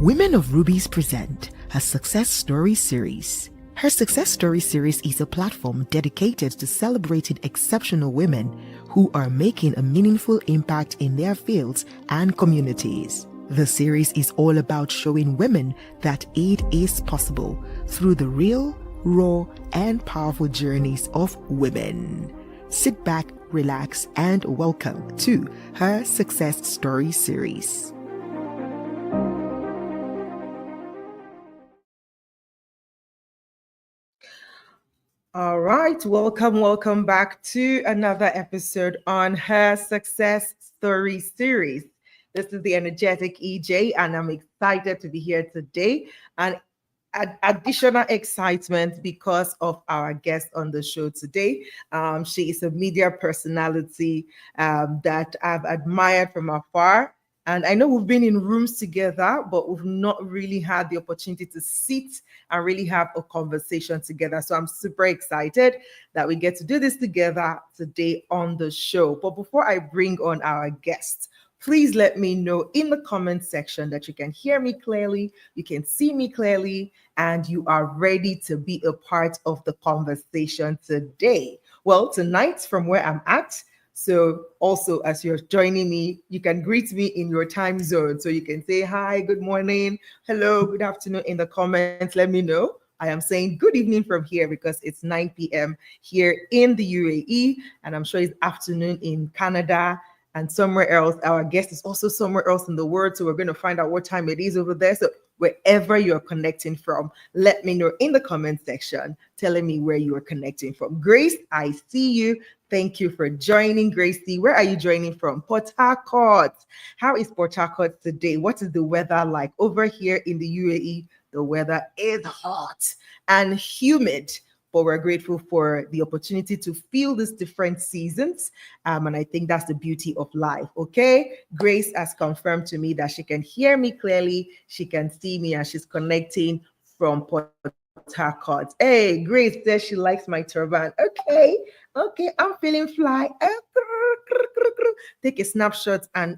Women of Rubies present her Success Story series. Her Success Story series is a platform dedicated to celebrating exceptional women who are making a meaningful impact in their fields and communities. The series is all about showing women that it is possible through the real, raw, and powerful journeys of women. Sit back, relax, and welcome to her Success Story series. All right, welcome back to another episode on her Success Story series. This is the energetic EJ, and I'm excited to be here today. And additional excitement because of our guest on the show today. She is a media personality that I've admired from afar. And I know we've been in rooms together, but we've not really had the opportunity to sit and really have a conversation together. So I'm super excited that we get to do this together today on the show. But before I bring on our guest, please let me know in the comment section that you can hear me clearly, you can see me clearly, and you are ready to be a part of the conversation today. Well, tonight, from where I'm at, so also as you're joining me, you can greet me in your time zone. So you can say hi, good morning, hello, good afternoon in the comments. Let me know. I am saying good evening from here because it's 9 p.m. here in the UAE, and I'm sure it's afternoon in Canada and somewhere else. Our guest is also somewhere else in the world, so we're going to find out what time it is over there. So wherever you're connecting from, let me know in the comment section, telling me where you are connecting from. Grace, I see you. Thank you for joining, Gracie. Where are you joining from? Port Harcourt. How is Port Harcourt today? What is the weather like? Over here in the UAE, the weather is hot and humid, but we're grateful for the opportunity to feel these different seasons. And I think that's the beauty of life. Okay. Grace has confirmed to me that she can hear me clearly. She can see me, and she's connecting from Port Harcourt. Hey, Grace says she likes my turban. Okay, I'm feeling fly. Take a snapshot and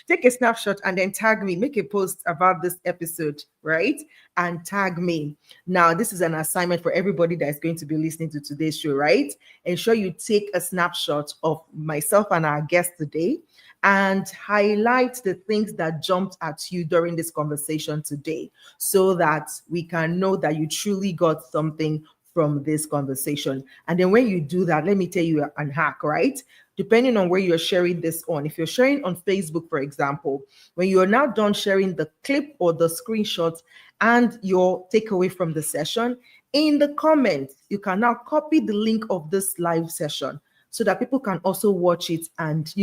take a snapshot and then tag me. Make a post about this episode, right? And tag me. Now, this is an assignment for everybody that is going to be listening to today's show, right? Ensure you take a snapshot of myself and our guest today and highlight the things that jumped at you during this conversation today so that we can know that you truly got something from this conversation. And then when you do that, let me tell you an hack, right? Depending on where you're sharing this on. If you're sharing on Facebook, for example, when you're now done sharing the clip or the screenshot and your takeaway from the session, in the comments, you can now copy the link of this live session so that people can also watch it and,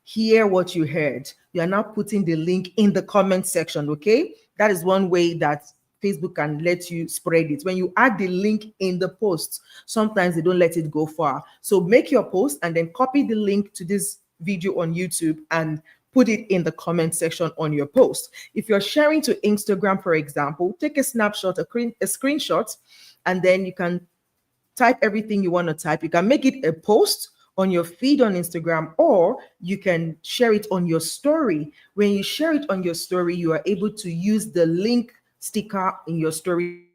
hear what you heard. You are now putting the link in the comment section, okay? That is one way that Facebook can let you spread it. When you add the link in the post, sometimes they don't let it go far. So make your post and then copy the link to this video on YouTube and put it in the comment section on your post. If you're sharing to Instagram, for example, take a snapshot, a screenshot, and then you can type everything you want to type. You can make it a post on your feed on Instagram, or you can share it on your story. When you share it on your story, you are able to use the link sticker in your stories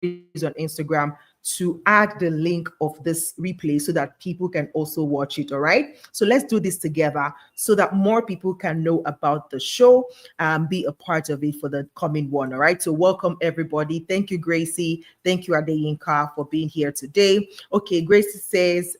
on Instagram to add the link of this replay so that people can also watch it. All right. So let's do this together so that more people can know about the show and be a part of it for the coming one. All right. So welcome everybody. Thank you, Gracie. Thank you, Adeyinka, for being here today. Okay. Gracie says,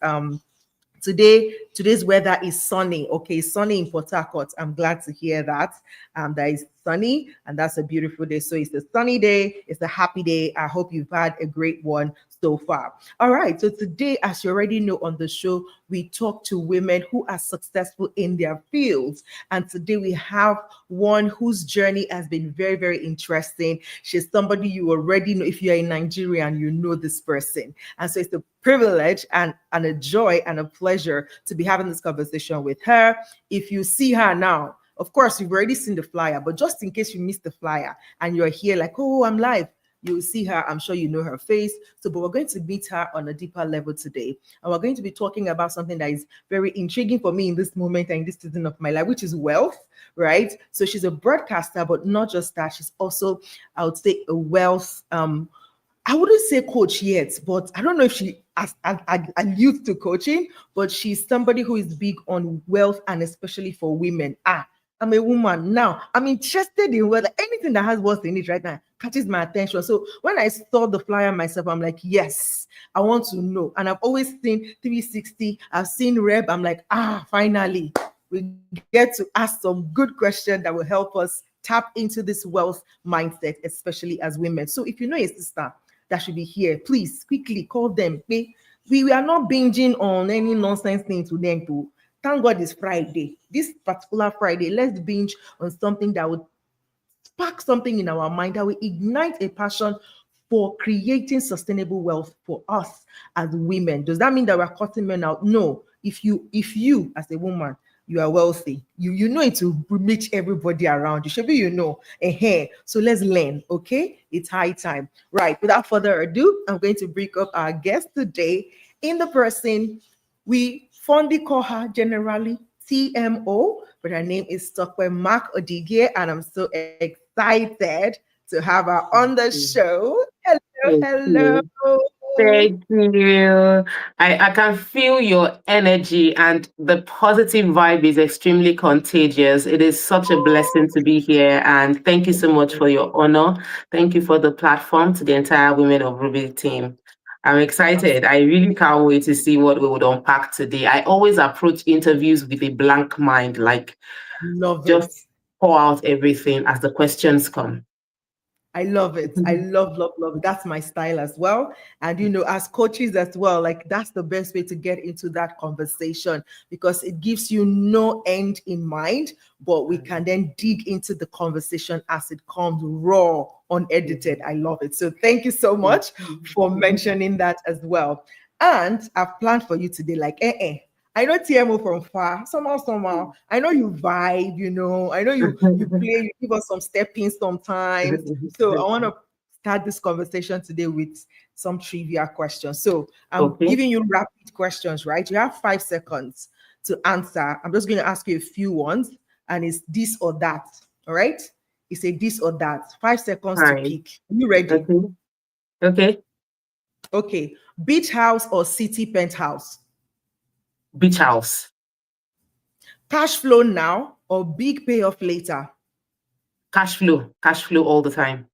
today's weather is sunny. Okay, sunny in Port Harcourt. I'm glad to hear that. That is sunny, and that's a beautiful day. So it's a sunny day. It's a happy day. I hope you've had a great one so far. All right. So today, as you already know on the show, we talk to women who are successful in their fields. And today we have one whose journey has been very, very interesting. She's somebody you already know. If you're in Nigeria and you know this person. And so it's a privilege and a joy and a pleasure to be having this conversation with her. If you see her now, of course, you've already seen the flyer, but just in case you missed the flyer and you're here like, oh, I'm live. You will see her. I'm sure you know her face. So, but we're going to meet her on a deeper level today. And we're going to be talking about something that is very intriguing for me in this moment and in this season of my life, which is wealth, right? So she's a broadcaster, but not just that. She's also, I would say, a wealth I wouldn't say coach yet, but I don't know if she alludes to coaching, but she's somebody who is big on wealth and especially for women. I'm a woman now. I'm interested in wealth. Anything that has wealth in it right now catches my attention. So when I saw the flyer myself, I'm like, yes, I want to know. And I've always seen 360. I've seen Reb. I'm like, finally, we get to ask some good questions that will help us tap into this wealth mindset, especially as women. So if you know a sister that should be here, please quickly call them. We are not binging on any nonsense thing today. Thank God it's Friday. This particular Friday, let's binge on something that would spark something in our mind, that will ignite a passion for creating sustainable wealth for us as women. Does that mean that we're cutting men out? No. If you as a woman, you are wealthy, you know it will reach everybody around you. Should be, So let's learn, okay? It's high time. Right. Without further ado, I'm going to bring up our guest today in the person we fondly call her generally TMO, but her name is Tope Mar-Odigie, and I'm so excited to have her on the show. Hello. Thank you. I can feel your energy, and the positive vibe is extremely contagious. It is such a blessing to be here, and thank you so much for your honor. Thank you for the platform to the entire Women of Ruby team. I'm excited. I really can't wait to see what we would unpack today. I always approach interviews with a blank mind, like Love it. just pour out everything as the questions come. I love it. I love it. That's my style as well. And, as coaches as well, like that's the best way to get into that conversation because it gives you no end in mind, but we can then dig into the conversation as it comes raw, unedited. I love it. So thank you so much for mentioning that as well. And I've planned for you today, like, I know TMO from far, somehow. I know you vibe, I know you play, you give us some stepping sometimes. So I want to start this conversation today with some trivia questions. So I'm giving you rapid questions, right? You have 5 seconds to answer. I'm just going to ask you a few ones, and it's this or that. All right? It's a this or that. 5 seconds to pick. Are you ready? Okay. Beach house or city penthouse? Beach house. Cash flow now or big payoff later? Cash flow all the time.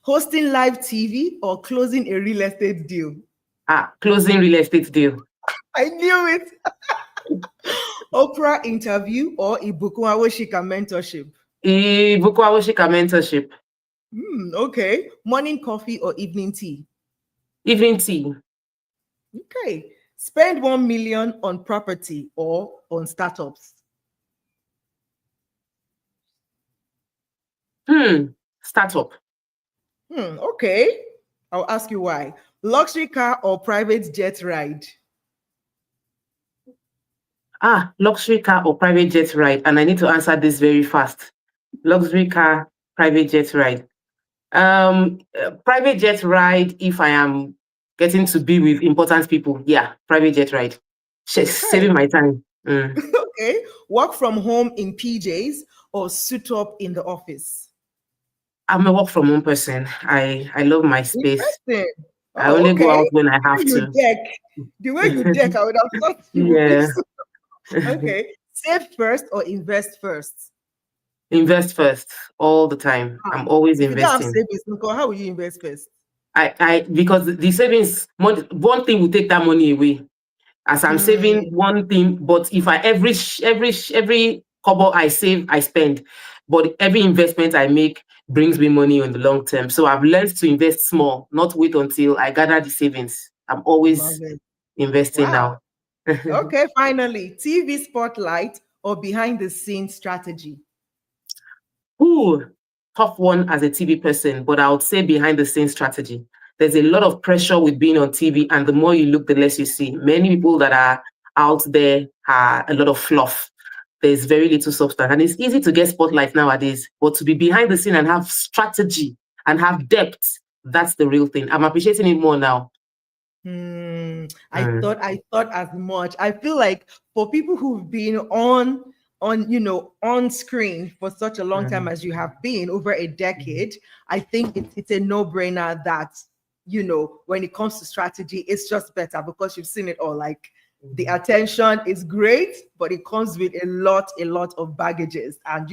Hosting live TV or closing a real estate deal? Closing real estate deal. I knew it. Oprah interview or Ibukun Awosika mentorship? Ibukun Awosika mentorship. Okay. Morning coffee or evening tea? Evening tea. Okay. Spend 1 million on property or on startups? Startup. Okay. I'll ask you why. Luxury car or private jet ride? Luxury car or private jet ride. And I need to answer this very fast. Luxury car, private jet ride. Private jet ride if I am getting to be with important people. Yeah, private jet ride. Saving my time. Okay. Work from home in PJs or suit up in the office? I'm a work from home person. I love my space. I only go out when I have to. The way you deck, I would have thought you would. Okay. Save first or invest first? Invest first all the time. I'm always investing. If you don't have savings, how will you invest first? Because the savings, one thing will take that money away. As I'm saving one thing, but if every kobo I save, I spend. But every investment I make brings me money in the long term. So I've learned to invest small, not wait until I gather the savings. I'm always investing now. Okay, finally, TV spotlight or behind the scenes strategy? Tough one as a TV person, but I would say behind the scenes strategy. There's a lot of pressure with being on TV, and the more you look, the less you see. Many people that are out there are a lot of fluff. There's very little substance, and it's easy to get spotlight nowadays. But to be behind the scene and have strategy and have depth. That's the real thing. I'm appreciating it more now. I thought as much. I feel like for people who've been on screen for such a long time as you have been, over a decade, I think it's a no-brainer that when it comes to strategy, it's just better because you've seen it all. Like, the attention is great, but it comes with a lot of baggages, and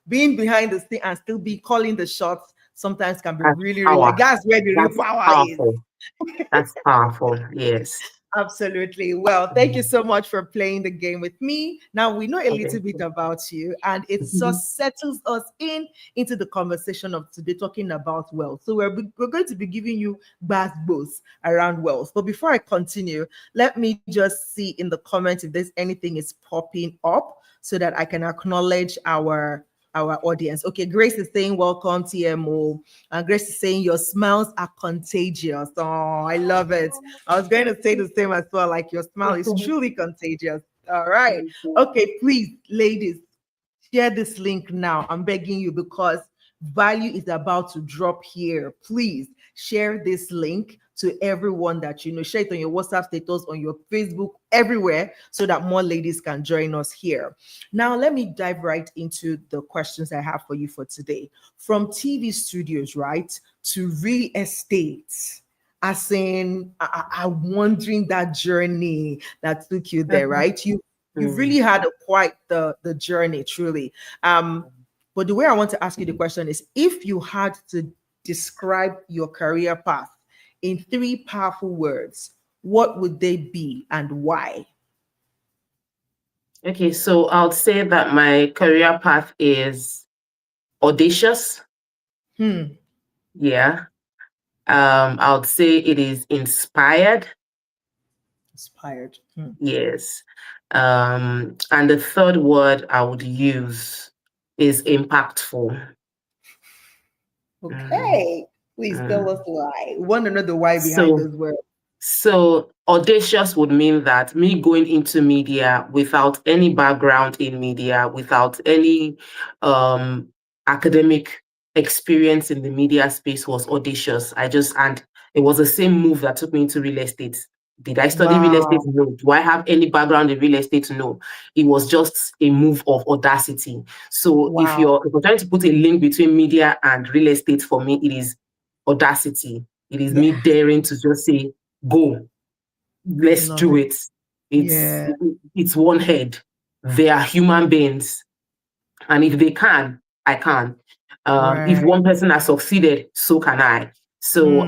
being behind the scene and still be calling the shots sometimes can be That's really like, power. that's where the real That's power is. powerful. That's powerful. Yes. Absolutely. Well, thank you so much for playing the game with me. Now we know a Okay. little bit about you, and it just settles us into the conversation of today, talking about wealth. So we're going to be giving you bad boosts around wealth. But before I continue, let me just see in the comments if there's anything is popping up so that I can acknowledge our audience. Okay, Grace is saying welcome, TMO. And Grace is saying your smiles are contagious. Oh, I love it. I was going to say the same as well. Like, your smile is truly contagious. All right. Okay, please, ladies, share this link now. I'm begging you, because value is about to drop here. Please share this link to everyone that you know. Share it on your WhatsApp status, on your Facebook, everywhere, so that more ladies can join us here. Now, let me dive right into the questions I have for you for today. From TV studios, right, to real estate. As in, I'm wondering that journey that took you there, right? You've really had quite the journey, truly. But the way I want to ask you the question is, if you had to describe your career path in 3 powerful words, what would they be and why? Okay, so I'll say that my career path is audacious. Yeah. I would say it is inspired. Inspired. Yes. And the third word I would use is impactful. Okay. Please tell us why. We want to know the why behind So, those words. so audacious would mean that me going into media without any background in media, without any academic experience in the media space was audacious. And it was the same move that took me into real estate. Did I study real estate? Wow. No. Do I have any background in real estate? No. It was just a move of audacity. So if Wow. you're trying to put a link between media and real estate, for me, it is audacity. It is me Yeah. daring to just say, go, let's Love do it. it. Yeah. It's one head. They are human beings. And if they can, I can. If Right. one person has succeeded, so can I. So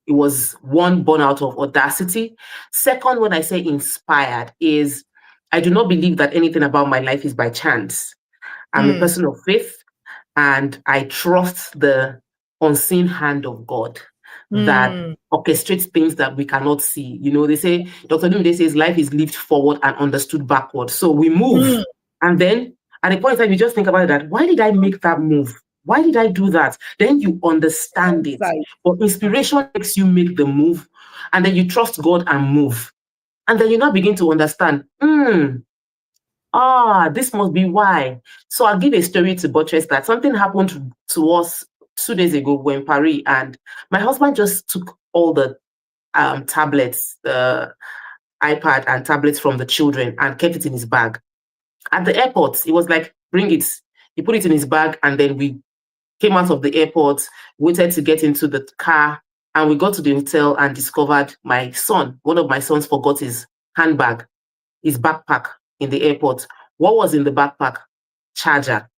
it was one born out of audacity. Second, when I say inspired, is I do not believe that anything about my life is by chance. I'm a person of faith, and I trust the unseen hand of God that orchestrates things that we cannot see. They say, Dr. Lumide says, life is lived forward and understood backward. So we move. And then at a point in time, you just think about it, that why did I make that move? Why did I do that? Then you understand it. Insight. But inspiration makes you make the move, and then you trust God and move. And then you now begin to understand, this must be why. So I'll give a story to buttress that. Something happened to us 2 days ago. We're in Paris, and my husband just took all the tablets, the iPad and tablets from the children, and kept it in his bag. At the airport, he was like, bring it. He put it in his bag, and then we came out of the airport, waited to get into the car, and we got to the hotel and discovered one of my sons forgot his handbag, his backpack in the airport. What was in the backpack? Charger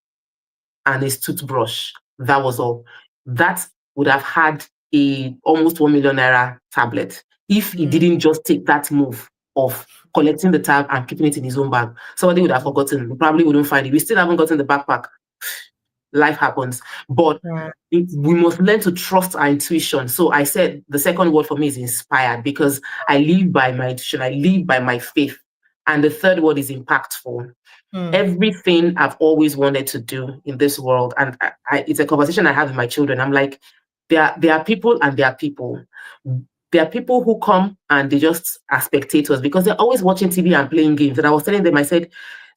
and his toothbrush. That was all. That would have had a almost 1 million naira tablet if he didn't just take that move of collecting the tab and keeping it in his own bag. Somebody would have forgotten. We probably wouldn't find it. We still haven't gotten the backpack. Life happens. But we must learn to trust our intuition. So I said the second word for me is inspired, because I live by my intuition. I live by my faith. And the third word is impactful. Everything I've always wanted to do in this world, and it's a conversation I have with my children. I'm like, there are people and there are people. There are people who come and they just are spectators because they're always watching TV and playing games. And I was telling them, I said,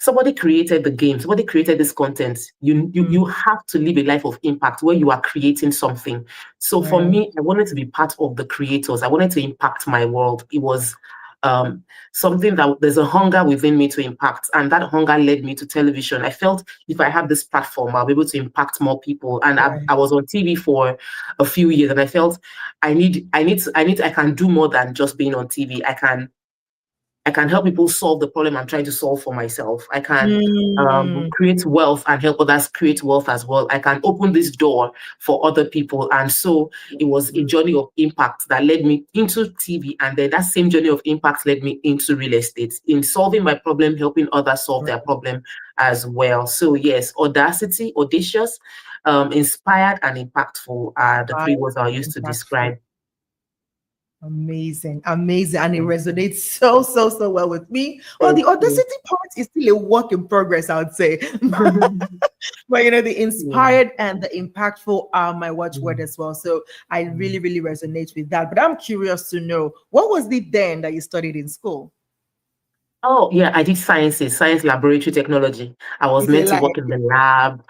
somebody created the game, somebody created this content. You have to live a life of impact where you are creating something. So for Right. me, I wanted to be part of the creators. I wanted to impact my world. It was something that there's a hunger within me to impact, and that hunger led me to television. I felt if I have this platform, I'll be able to impact more people. And Right. I was on TV for a few years, and I felt I can do more than just being on TV. I can help people solve the problem I'm trying to solve for myself. I can create wealth and help others create wealth as well. I can open this door for other people. And so it was a journey of impact that led me into TV. And then that same journey of impact led me into real estate, in solving my problem, helping others solve their problem as well. So yes, audacious, inspired, and impactful are the three words I use to describe. Amazing, amazing. And it resonates so well with me. Well, the audacity part is still a work in progress, I would say. But the inspired and the impactful are my watchword as well. So I really resonate with that. But I'm curious to know, what was it then that you studied in school? Oh, yeah, I did science laboratory technology. I was It's a meant to lie. work in the lab,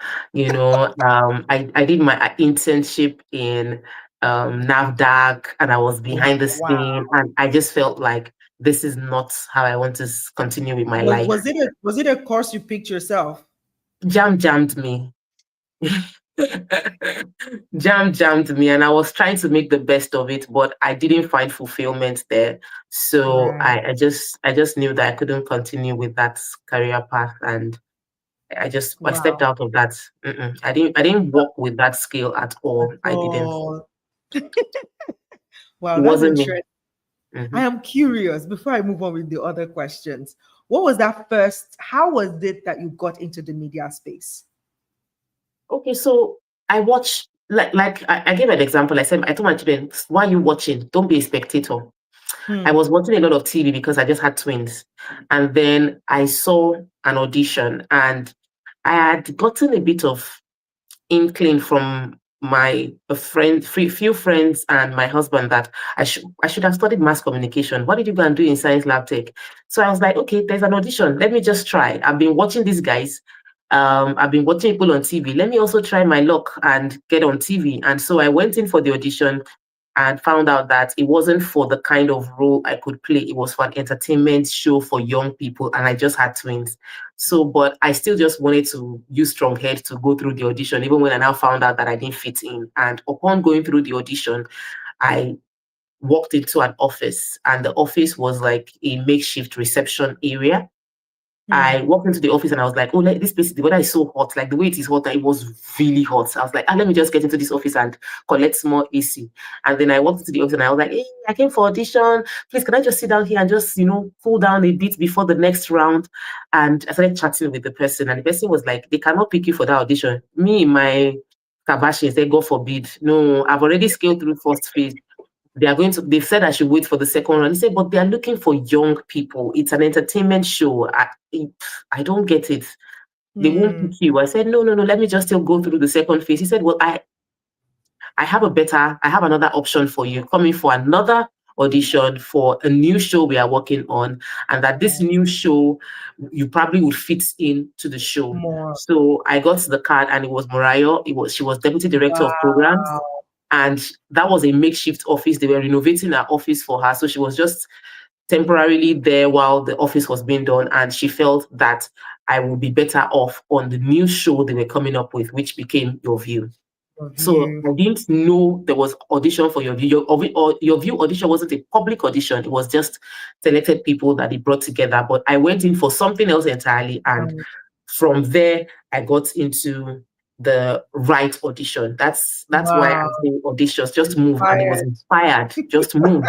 I did my internship in NAVDAC, and I was behind the Wow. scene, and I just felt like this is not how I want to continue with my life. Was it a course you picked yourself? Jammed me. Jammed me, and I was trying to make the best of it, but I didn't find fulfillment there. So Right. I just knew that I couldn't continue with that career path, and I stepped Wow. out of that. I didn't work with that skill at all. I didn't. Oh, wow, It that's wasn't me. interesting. I Mhm. am curious, before I move on with the other questions, how was it that you got into the media space? Okay, so I watch, I gave an example. I told my children, why are you watching? Don't be a spectator. I Hmm. was watching a lot of TV because I just had twins. And then I saw an audition, and I had gotten a bit of inkling from few friends and my husband that I should have studied mass communication. What did you go and do in science lab tech? So I was like, okay, there's an audition. Let me just try. I've been watching these guys. I've been watching people on TV. Let me also try my luck and get on TV. And so I went in for the audition and found out that it wasn't for the kind of role I could play. It was for an entertainment show for young people, and I just had twins. So, but I still just wanted to use strong head to go through the audition, even when I now found out that I didn't fit in. And upon going through the audition, I walked into an office, and the office was like a makeshift reception area. Hmm. I walked into the office and I was like, oh, this place, the weather is so hot. Like the way it is hot, it was really hot. So I was like, let me just get into this office and collect some more AC. And then I walked into the office and I was like, hey, I came for audition. Please, can I just sit down here and just, cool down a bit before the next round? And I started chatting with the person, and the person was like, they cannot pick you for that audition. Me, my kabashi, said, God forbid. No, I've already scaled through first phase. They've said I should wait for the second round. He said, but they're looking for young people. It's an entertainment show. I don't get it. They won't Hmm. pick you. I said, no, let me just still go through the second phase. He said, well, I have another option for you. Coming for another audition for a new show we are working on, and that this new show you probably would fit in to the show. More. So I got the card, and it was Mariah. She was deputy director of programs, Wow. and that was a makeshift office. They were renovating her office for her, so she was just temporarily there while the office was being done, and she felt that I would be better off on the new show they were coming up with, which became Your View. Of So you. I didn't know there was audition for Your View. Your View audition wasn't a public audition. It was just selected people that he brought together. But I went in for something else entirely. And from there, I got into the right audition. That's why I Wow. say auditions, just move. And it was Inspired. inspired, just move.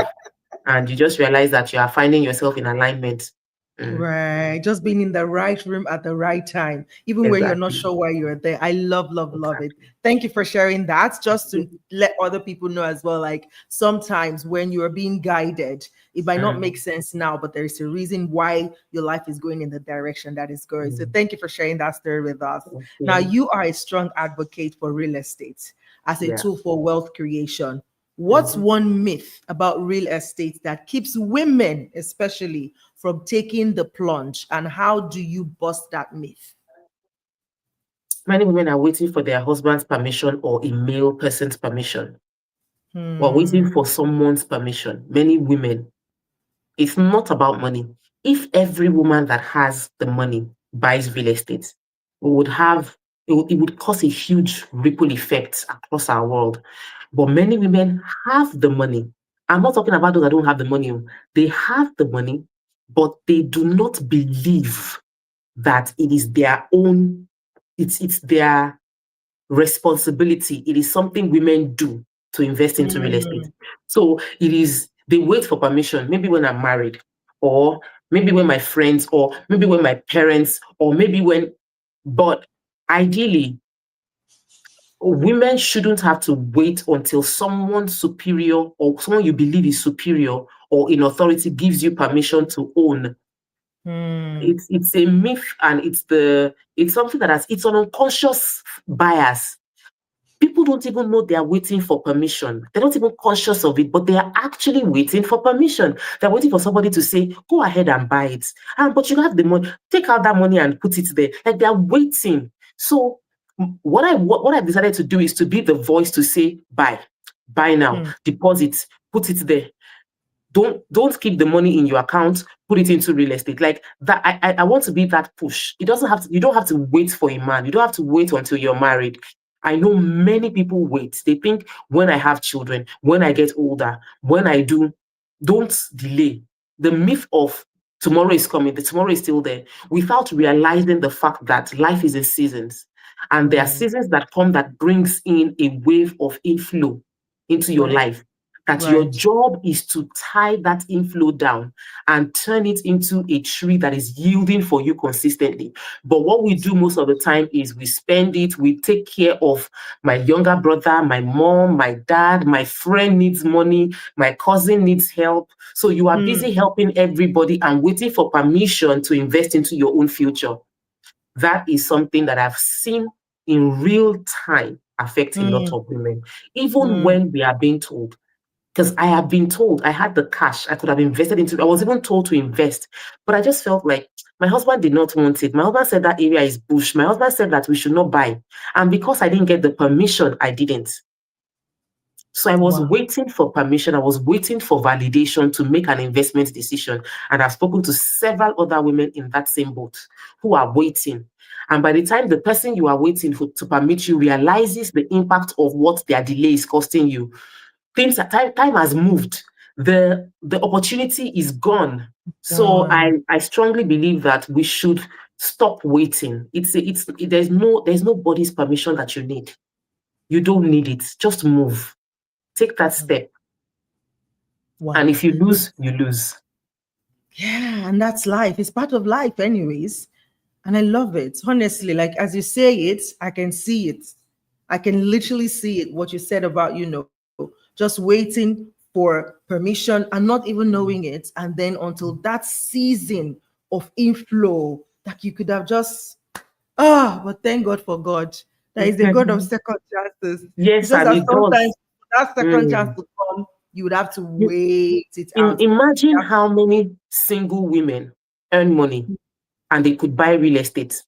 And you just realize that you are finding yourself in alignment. Right. Just being in the right room at the right time, even when you're not Exactly. sure why you're there. I love it. Exactly. Thank you for sharing that. Just to let other people know as well. Like sometimes when you're being guided, it might not make sense now, but there is a reason why your life is going in the direction that is going. So thank you for sharing that story with us. Now, Okay. you are a strong advocate for real estate as a Yeah. tool for wealth creation. What's Mhm. one myth about real estate that keeps women, especially, from taking the plunge, and how do you bust that myth? Many women are waiting for their husband's permission or a male person's permission, or waiting Hmm. for someone's permission. Many women, it's not about money. If every woman that has the money buys real estate, we would have it would cause a huge ripple effect across our world. But many women have the money. I'm not talking about those that don't have the money. They have the money, but they do not believe that it is their own, it's their responsibility. It is something women do to invest into real estate. Hmm. So it is, they wait for permission, maybe when I'm married, or maybe when my friends, or maybe when my parents, or maybe when, but ideally, women shouldn't have to wait until someone superior or someone you believe is superior or in authority gives you permission to own. Hmm. It's a myth, and it's something that it's an unconscious bias. People don't even know they are waiting for permission. They're not even conscious of it, but they are actually waiting for permission. They're waiting for somebody to say, go ahead and buy it. But you have the money, take out that money and put it there. Like, they're waiting. So what I've decided to do is to be the voice to say, buy now, Hmm. deposit, put it there. Don't keep the money in your account, put it into real estate. Like that, I want to be that push. You don't have to wait for a man. You don't have to wait until you're married. I know many people wait. They think, when I have children, when I get older, when I do, don't delay. The myth of tomorrow is coming, the tomorrow is still there, without realizing the fact that life is in seasons. And there are Hmm. seasons that come that brings in a wave of inflow into your Right. life, that your Right. job is to tie that inflow down and turn it into a tree that is yielding for you consistently. But what we do most of the time is we spend it, we take care of my younger brother, my mom, my dad, my friend needs money, my cousin needs help. So you are Hmm. busy helping everybody and waiting for permission to invest into your own future. That is something that I've seen in real time affect a lot Hmm. of women, even Hmm. when we are being told. Because I have been told I had the cash, I could have invested into. I was even told to invest, but I just felt like my husband did not want it. My husband said that area is bush. My husband said that we should not buy. And because I didn't get the permission, I didn't. So I was Wow. waiting for permission. I was waiting for validation to make an investment decision. And I've spoken to several other women in that same boat who are waiting. And by the time the person you are waiting for to permit you realizes the impact of what their delay is costing you, time has moved. The opportunity is gone. So Done. I strongly believe that we should stop waiting. There's nobody's permission that you need. You don't need it. Just move. Take that step. And Wow. if you lose, you lose. Yeah, and that's life. It's part of life, anyways. And I love it. Honestly, like as you say it, I can see it. I can literally see it, what you said about, just waiting for permission and not even knowing it. And then until that season of inflow, that you could have just, but thank God for God. That is the God of second chances. It's Yes, just and that it sometimes does. for that second chance Mm. to come, you would have to wait it out. Imagine how many single women earn money and they could buy real estate.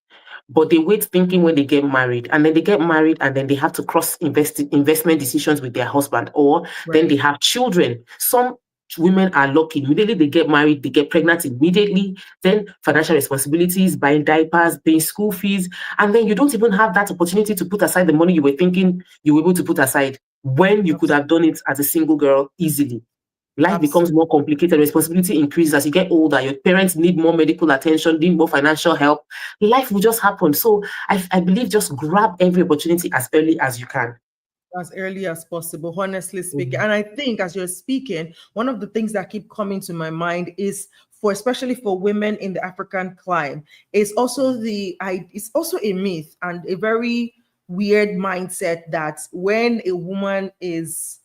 But they wait thinking when they get married, and then they get married, and then they have to cross investment decisions with their husband, or then Right. they have children. Some women are lucky. Immediately they get married, they get pregnant immediately, then financial responsibilities, buying diapers, paying school fees, and then you don't even have that opportunity to put aside the money you were thinking you were able to put aside when you could have done it as a single girl easily. Life becomes Absolutely. more complicated. Responsibility increases as you get older. Your parents need more medical attention, need more financial help. Life will just happen. So I believe just grab every opportunity as early as you can. As early as possible, honestly speaking. Mhm. And I think as you're speaking, one of the things that keep coming to my mind is for especially for women in the African climb, is also it's also a myth and a very weird mindset that when a woman is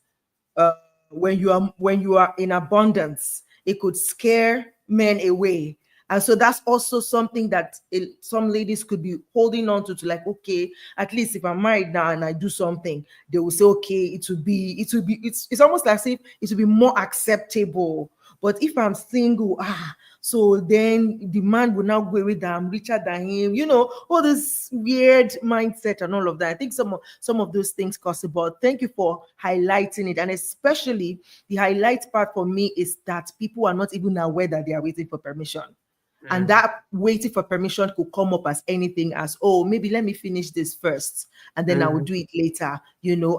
uh, when you are in abundance, it could scare men away. And so that's also something that some ladies could be holding on to like, okay, at least if I'm married now and I do something, they will say, okay, it's almost like if it will be more acceptable. But if I'm single, So then the man will now go away that I'm richer than him. All this weird mindset and all of that. I think some of those things cause about. Thank you for highlighting it. And especially the highlight part for me is that people are not even aware that they are waiting for permission. And Mm. that waiting for permission could come up as anything as, oh, maybe let me finish this first and then I will Mm. do it later.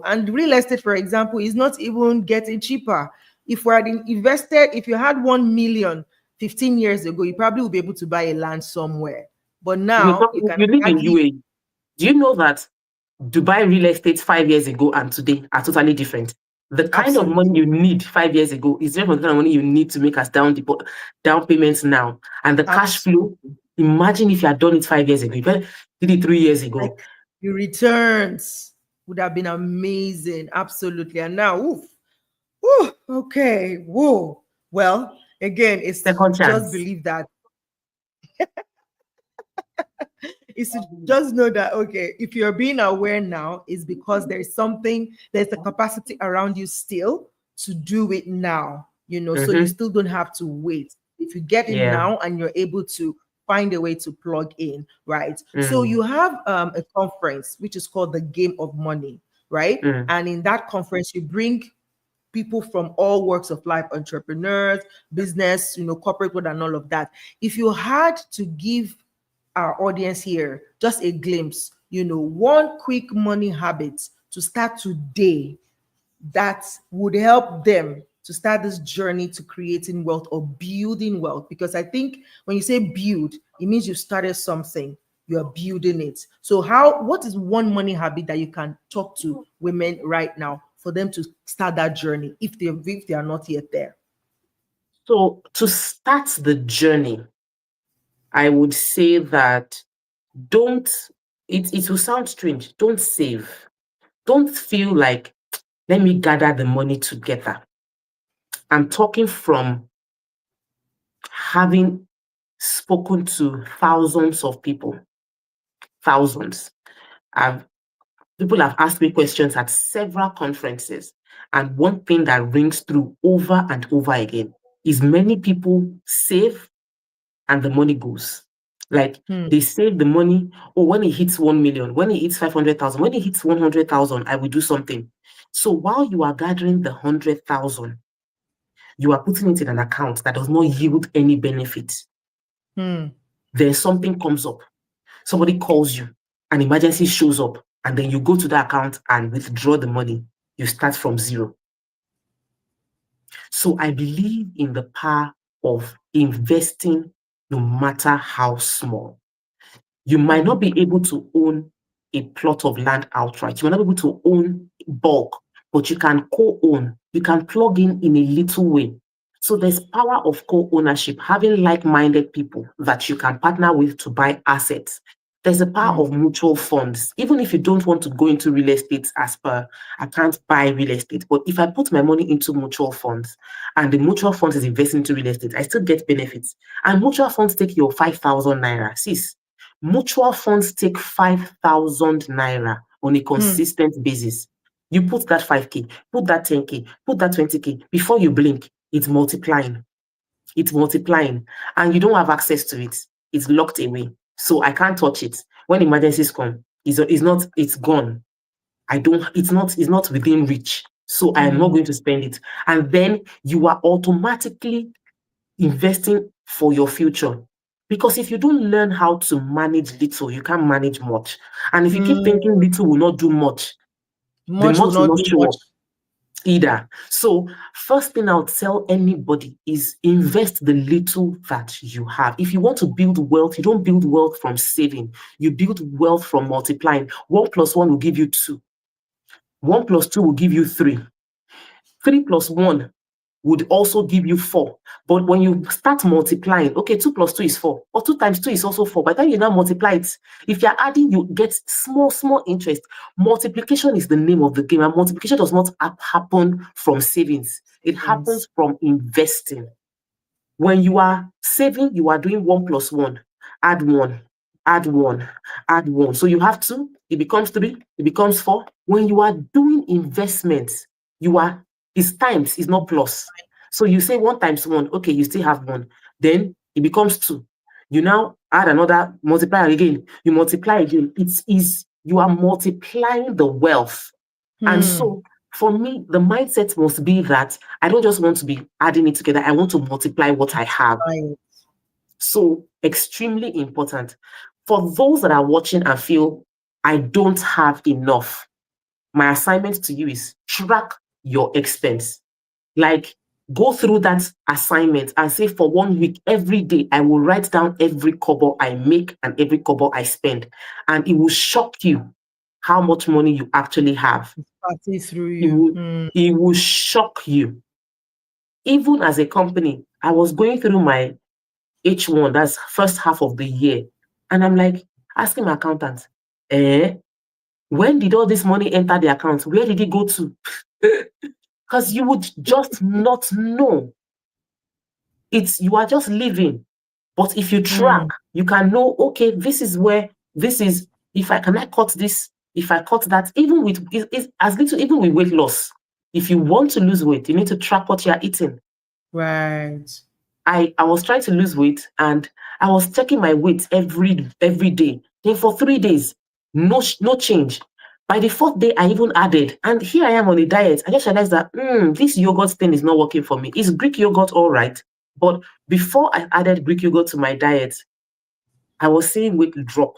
And real estate, for example, is not even getting cheaper. If we had invested, if you had 1 million 15 years ago, you probably would be able to buy a land somewhere. But now you can You live in hardly. UAE. Do you know that Dubai real estate 5 years ago and today are totally different? The kind of money Absolutely. you need 5 years ago is different from the kind of money you need to make as down payments now. And the cash flow, Absolutely. imagine if you had done it 5 years ago. You did it 3 years Like ago. the returns would have been amazing. Absolutely. And now, oof. Whew, okay. Whoa. Well, again, it's to Second just chance. believe that, is to just know that, okay, if you're being aware now, is because there's a capacity around you still to do it now, so you Mm-hmm. still don't have to wait. If you get it Yeah. now and you're able to find a way to plug in, right? So Mm. you have a conference which is called the Game of Money, right? Mm. And in that conference, you bring people from all walks of life, entrepreneurs, business, corporate world, and all of that. If you had to give our audience here just a glimpse, one quick money habit to start today that would help them to start this journey to creating wealth or building wealth. Because I think when you say build, it means you started something, you're building it. So what is one money habit that you can talk to women right now for them to start that journey if they are not yet there? So to start the journey, I would say that don't, it will sound strange. Don't save. Don't feel like, let me gather the money together. I'm talking from having spoken to thousands of people, thousands. I've, People have asked me questions at several conferences. And one thing that rings through over and over again is many people save and the money goes. Like Hmm. they save the money. Oh, when it hits 1 million, when it hits 500,000, when it hits 100,000, I will do something. So while you are gathering the 100,000, you are putting it in an account that does not yield any benefit. Hmm. Then something comes up. Somebody calls you, an emergency shows up, and then you go to the account and withdraw the money. You start from zero. So I believe in the power of investing no matter how small. You might Hmm. not be able to own a plot of land outright. You might not be able to own bulk, but you can co-own. You can plug in a little way. So there's power of co-ownership, having like-minded people that you can partner with to buy assets. There's a power Hmm. of mutual funds. Even if you don't want to go into real estate as per, I can't buy real estate, but if I put my money into mutual funds and the mutual funds is investing into real estate, I still get benefits. And mutual funds take your 5,000 naira. Sis, mutual funds take 5,000 naira on a Hmm. consistent basis. You put that 5K, put that 10K, put that 20K. Before you blink, it's multiplying. It's multiplying. And you don't have access to it. It's locked away. So I can't touch it. When emergencies come, it's gone. It's not within reach. So I am not Hmm. going to spend it. And then you are automatically investing for your future. Because if you don't learn how to manage little, you can't manage much. And if you keep Hmm. thinking little will not do much, the Much will much will not not do show much. up either. So, first thing I would tell anybody is invest the little that you have. If you want to build wealth, you don't build wealth from saving, you build wealth from multiplying. 1 plus 1 will give you 2, 1 plus 2 will give you 3, 3 plus 1 would also give you 4. But when you start multiplying, okay, 2 plus 2 is 4, or 2 times 2 is also 4. By the time you now multiply it, if you're adding, you get small, small interest. Multiplication is the name of the game, and multiplication does not happen from savings, it happens Savings. from investing. When you are saving, you are doing 1 plus 1, add 1, add 1, add 1. So you have 2, it becomes 3, it becomes 4. When you are doing investments, it's times, it's not plus. So you say 1 times 1, okay, you still have 1. Then it becomes 2. You now add another multiplier again. You multiply again. You are multiplying the wealth. And Hmm. so for me, the mindset must be that I don't just want to be adding it together. I want to multiply what I have. Right. So extremely important. For those that are watching and feel I don't have enough, my assignment to you is track your expense. Like, go through that assignment and say for 1 week, every day, I will write down every kobo I make and every kobo I spend. And it will shock you how much money you actually have. It's passing through It you. will, it will shock you. Even as a company, I was going through my H1, that's first half of the year. And I'm like, asking my accountant, when did all this money enter the account? Where did it go to? Because you would just not know. You are just living. But if you track, Hmm. you can know, okay, this is where this is. If I cut this, if I cut that, even with it's as little, even with weight loss. If you want to lose weight, you need to track what you are eating. Right. I was trying to lose weight and I was checking my weight every day. Then for 3 days, no change. By the 4th day, I even added, and here I am on a diet. I just realized that this yogurt thing is not working for me. Is Greek yogurt all right? But before I added Greek yogurt to my diet, I was seeing weight drop.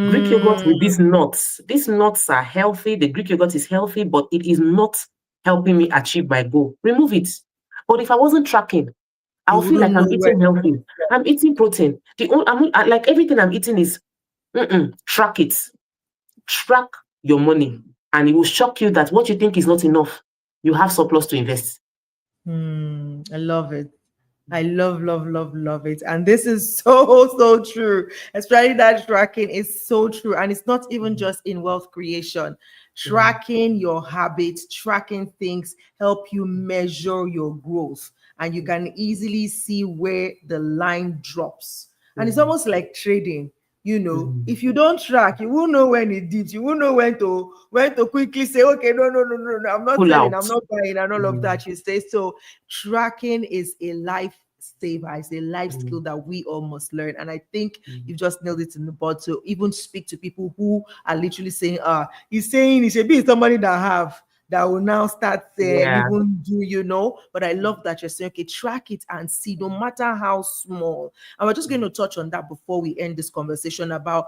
Greek yogurt Hmm. with these nuts. These nuts are healthy. The Greek yogurt is healthy, but it is not helping me achieve my goal. Remove it. But if I wasn't tracking, You I'll feel wouldn't like know I'm where. eating healthy. I'm eating protein. Like everything I'm eating is track it. Track your money, and it will shock you that what you think is not enough, you have surplus to invest. I love it. I love, love, love, love it. And this is so, so true. Especially that tracking is so true. And it's not even Mhm. just in wealth creation. Mhm. Tracking your habits, tracking things help you measure your growth. And you can easily see where the line drops. And it's Mhm. almost like trading. Mhm. If you don't track, you won't know when it dips. You won't know when to quickly say, okay, no, no, no, no, no, I'm not Pull selling, out. I'm not buying, and all of Mhm. that. You say so. Tracking is a life saver. It's a life skill Mhm. that we all must learn. And I think Mhm. you just nailed it in the bud. To even speak to people who are literally saying, he's saying he should be somebody that will now start Yeah. even But I love that you're saying, okay, track it and see, no matter how small. And we're just going to touch on that before we end this conversation about,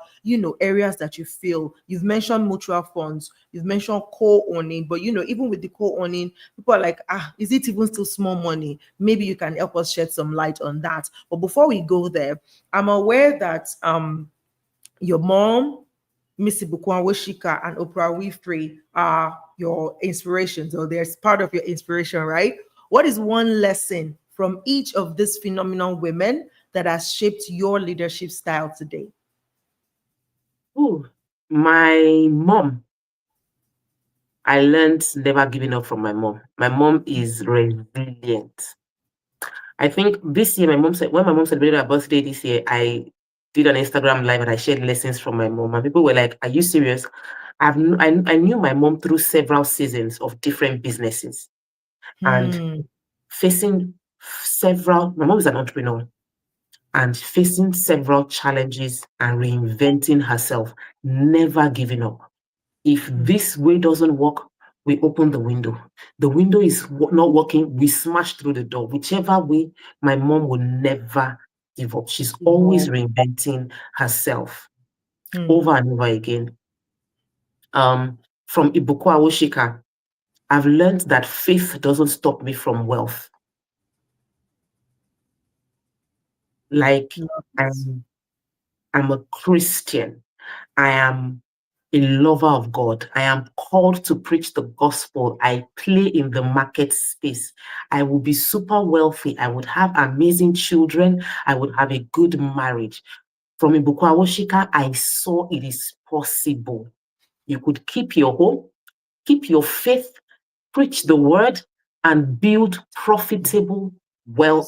areas that you feel. You've mentioned mutual funds, you've mentioned co-owning, but even with the co-owning, people are like, is it even still small money? Maybe you can help us shed some light on that. But before we go there, I'm aware that your mom, Missy Bukwawashika, and Oprah Winfrey are your inspirations, or they're part of your inspiration, right? What is one lesson from each of these phenomenal women that has shaped your leadership style today? Ooh, my mom. I learned never giving up from my mom. My mom is resilient. I think this year, when my mom celebrated her birthday this year, I did an Instagram live and I shared lessons from my mom. And people were like, "Are you serious?" I knew my mom through several seasons of different businesses and Hmm. facing several. My mom is an entrepreneur and facing several challenges and reinventing herself, never giving up. If this way doesn't work, we open the window. The window is not working, we smash through the door. Whichever way, my mom will never give up. She's always Wow. reinventing herself Hmm. over and over again. From Ibukwa Oshika, I've learned that faith doesn't stop me from wealth. Like, Love it. I'm, I'm a Christian. I am a lover of God. I am called to preach the gospel. I play in the market space. I will be super wealthy. I would have amazing children. I would have a good marriage. From Ibukwa Woshika, I saw it is possible. You could keep your home, keep your faith, preach the word, and build profitable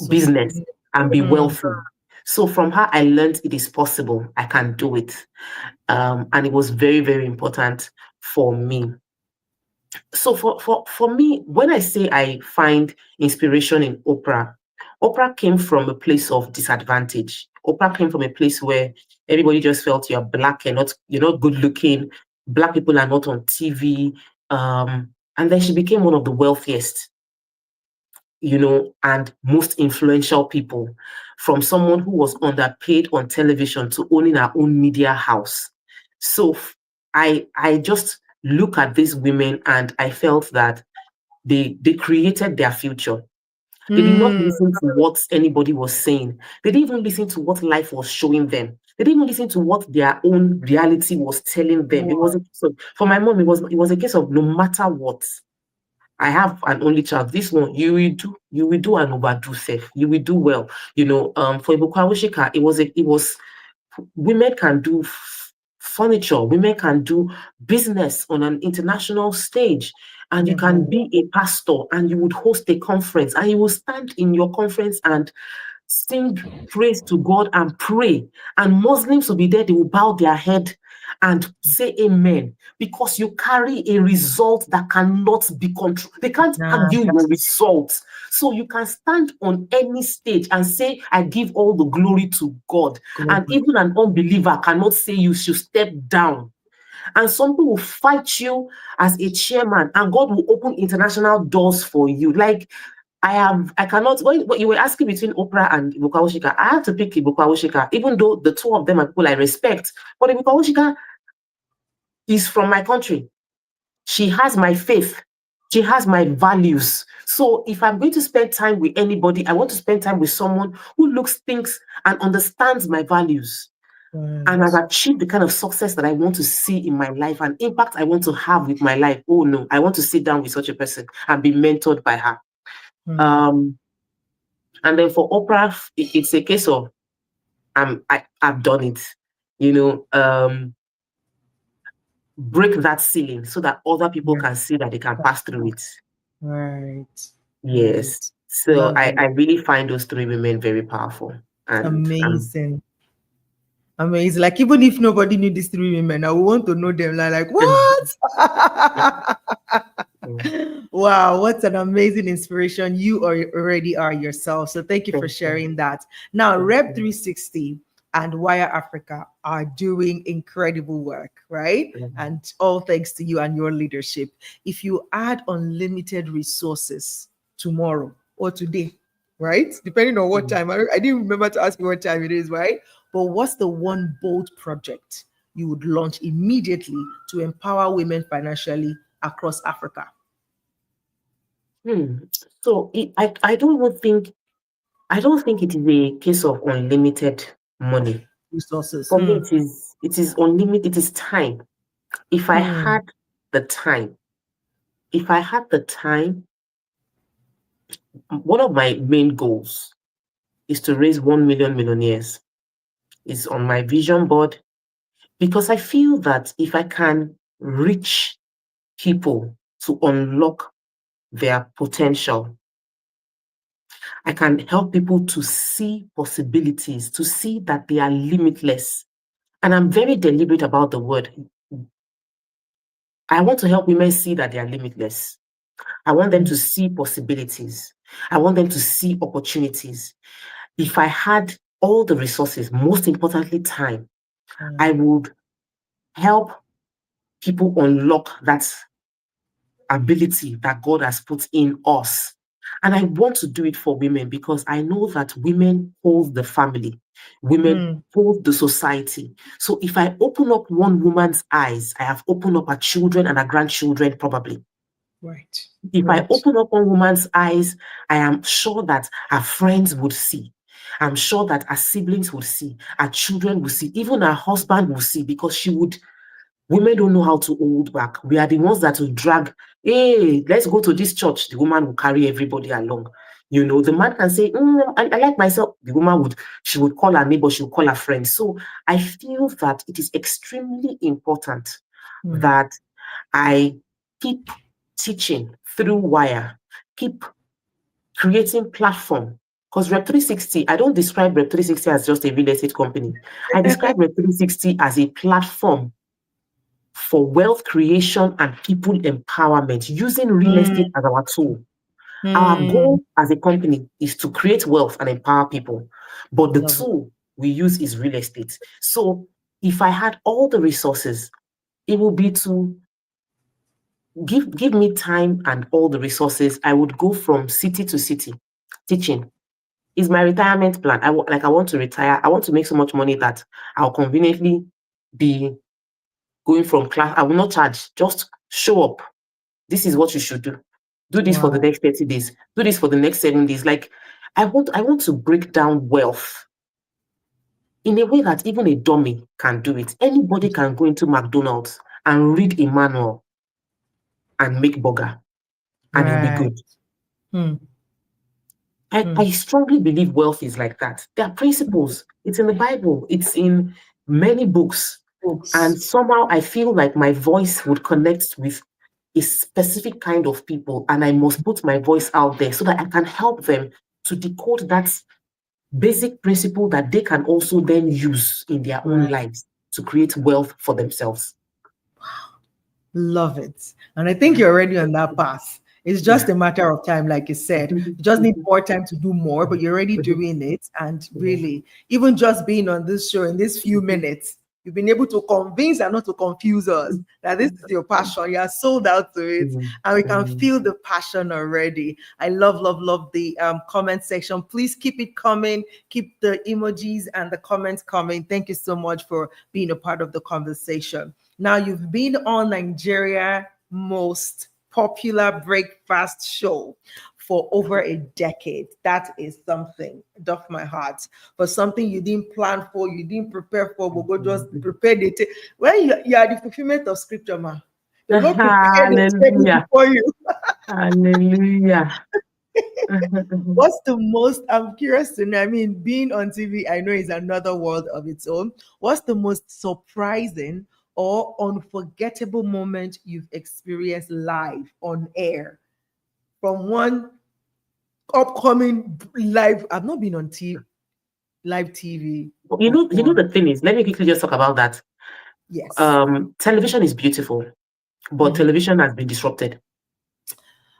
business and be Hmm. wealthy. So from her, I learned it is possible. I can do it. And it was very, very important for me. So for me, when I say I find inspiration in Oprah, Oprah came from a place of disadvantage. Oprah came from a place where everybody just felt you're black and you're not good looking. Black people are not on TV. And then she became one of the wealthiest, and most influential people, from someone who was underpaid on television to owning her own media house. So I just look at these women and I felt that they created their future. They did not Mm. listen to what anybody was saying. They didn't even listen to what life was showing them. They didn't even listen to what their own reality was telling them. It Wow. was for my mom, it was a case of no matter what. I have an only child. This one, you will do and overdo safe. You will do well. For Ibukwawushika, it was women can do furniture, women can do business on an international stage, and you can be a pastor and you would host a conference and you will stand in your conference and sing praise to God and pray. And Muslims will be there, they will bow their head and say amen, because you carry a result that cannot be controlled. They can't argue your results. So you can stand on any stage and say, I give all the glory to God. And even an unbeliever cannot say you should step down. And some people will fight you as a chairman, and God will open international doors for you. Like, I cannot, when you were asking between Oprah and Ibukwawushika, I have to pick Ibukwawushika, even though the two of them are people I respect. But Ibukwawushika is from my country. She has my faith. She has my values. So if I'm going to spend time with anybody, I want to spend time with someone who looks, thinks, and understands my values. And has achieved the kind of success that I want to see in my life and impact I want to have with my life. Oh no, I want to sit down with such a person and be mentored by her. And then for Oprah, it's a case of I've done it. Break that ceiling so that other people can see that they can pass through it. Right. Yes. Right. So I really find those three women very powerful. And amazing. Amazing. Like, even if nobody knew these three women, I would want to know them. Like what? Wow, what an amazing inspiration you already are yourself. So thank you for sharing that. Now, Rep 360 and Wire Africa are doing incredible work, right? And all thanks to you and your leadership. If you add unlimited resources tomorrow or today, right? Depending on what time, I didn't remember to ask you what time it is, right? But what's the one bold project you would launch immediately to empower women financially across Africa? So I don't think it is a case of unlimited money. Resources. For me, it is unlimited. It is time. If I had the time, one of my main goals is to raise 1 million millionaires. It's on my vision board, because I feel that if I can reach people to unlock their potential, I can help people to see possibilities, to see that they are limitless. And I'm very deliberate about the word. I want to help women see that they are limitless. I want them to see possibilities. I want them to see opportunities. If I had all the resources, most importantly, time, I would help people unlock that ability that God has put in us. And I want to do it for women because I know that women hold the family, women hold the society. So if I open up one woman's eyes, I have opened up her children and her grandchildren probably. Right. If I open up one woman's eyes, I am sure that her friends would see. I'm sure that her siblings would see, her children will see, even her husband will see, because women don't know how to hold back. We are the ones that will drag, hey, let's go to this church. The woman will carry everybody along. The man can say, I like myself. The woman she would call her neighbor, she would call her friend. So I feel that it is extremely important that I keep teaching through Wire, keep creating platform. Because Rep 360, I don't describe Rep 360 as just a real estate company. I describe Rep 360 as a platform for wealth creation and people empowerment, using real estate as our tool. Our Hmm. goal as a company is to create wealth and empower people, but the Love it. tool we use is real estate. So if I had all the resources, it would be to give me time and all the resources. I would go from city to city teaching. Is my retirement plan. I want to retire. I want to make so much money that I'll conveniently be going from class. I will not charge. Just show up. This is what you should do. Do this for the Wow. next 30 days. Do this for the next 7 days. Like I want to break down wealth in a way that even a dummy can do it. Anybody can go into McDonald's and read a manual and make burger and you'll be Right. good. Hmm. I strongly believe wealth is like that. There are principles. It's in the Bible. It's in many books. Books. And somehow I feel like my voice would connect with a specific kind of people, and I must put my voice out there so that I can help them to decode that basic principle that they can also then use in their own Right. lives to create wealth for themselves. Love it. And I think you're already on that path. It's just Yeah. a matter of time, like you said. You just need more time to do more, but you're already doing it. And really, even just being on this show in these few minutes, you've been able to convince and not to confuse us that this is your passion. You are sold out to it, and we can feel the passion already. I love the comment section. Please keep it coming. Keep the emojis and the comments coming. Thank you so much for being a part of the conversation. Now, you've been on Nigeria's most popular breakfast show for over a decade. That is something off my heart. For something you didn't plan for, you didn't prepare for, but God just prepared it. When you are the fulfillment of scripture, man. The Lord prepared it Hallelujah. for you. Hallelujah. What's the most, I'm curious to know, I mean, being on TV, I know is another world of its own. What's the most surprising or unforgettable moment you've experienced live on air from one upcoming live? I've not been on live TV You know before. the thing is, let me quickly just talk about that. Yes. Television is beautiful, but Mhm. television has been disrupted.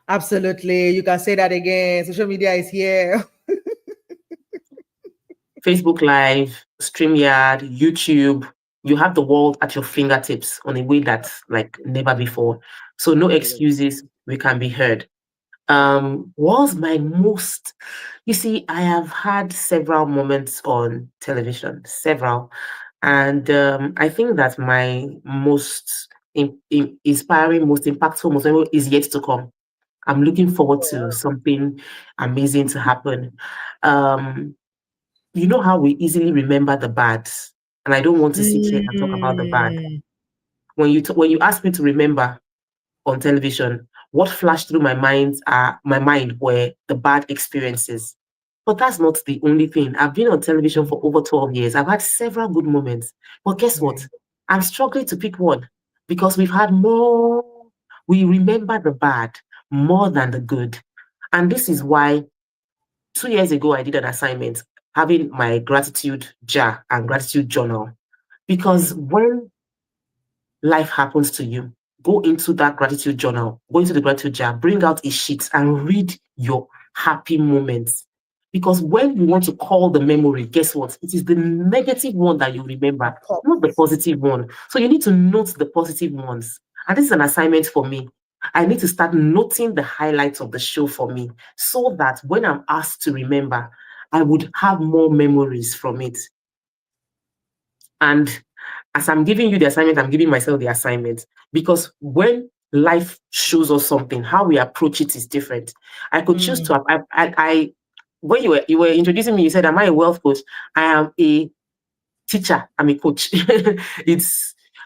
Absolutely. You can say that again. Social media is here. Facebook Live, StreamYard, YouTube, you have the world at your fingertips on a way that's like never before. So no excuses, we can be heard. Was my most, you see, I have had several moments on television, several. And I think that my most inspiring, most impactful moment is yet to come. I'm looking forward to something amazing to happen. Um, you know how we easily remember the bad, and I don't want to sit here and talk about the bad. Mm, When you ask me to remember on television, what flashed through my mind were the bad experiences. But that's not the only thing. I've been on television for over 12 years. I've had several good moments. But guess what? right. I'm struggling to pick one because we've had more. We remember the bad more than the good. And this is why 2 years ago, I did an assignment having my gratitude jar and gratitude journal. Because when life happens to you, go into that gratitude journal, go into the gratitude jar, bring out a sheet and read your happy moments. Because when you want to call the memory, guess what? It is the negative one that you remember, not the positive one. So you need to note the positive ones. And this is an assignment for me. I need to start noting the highlights of the show for me so that when I'm asked to remember, I would have more memories from it. And as I'm giving you the assignment, I'm giving myself the assignment because when life shows us something, how we approach it is different. I could choose to. When you were introducing me, you said, "Am I a wealth coach?" I am a teacher. I'm a coach. I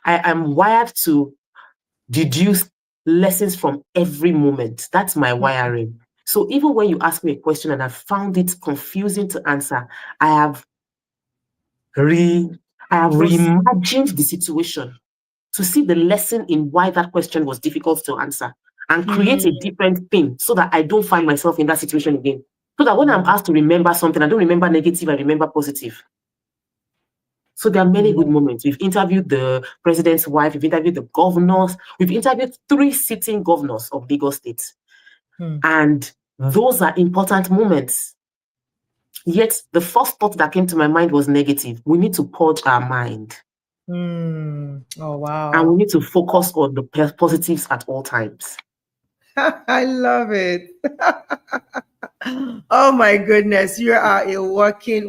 am wired to deduce lessons from every moment. That's my wiring. So even when you ask me a question and I found it confusing to answer, I have re I have reimagined the situation to see the lesson in why that question was difficult to answer and create a different thing so that I don't find myself in that situation again. So that when I'm asked to remember something, I don't remember negative, I remember positive. So there are many good moments. We've interviewed the president's wife, we've interviewed the governors, we've interviewed 3 sitting governors of Lagos State. And Those are important moments. Yet the first thought that came to my mind was negative. We need to purge our mind. Oh, And we wow. need to focus on the positives at all times. I love it. Oh my goodness, you are a walking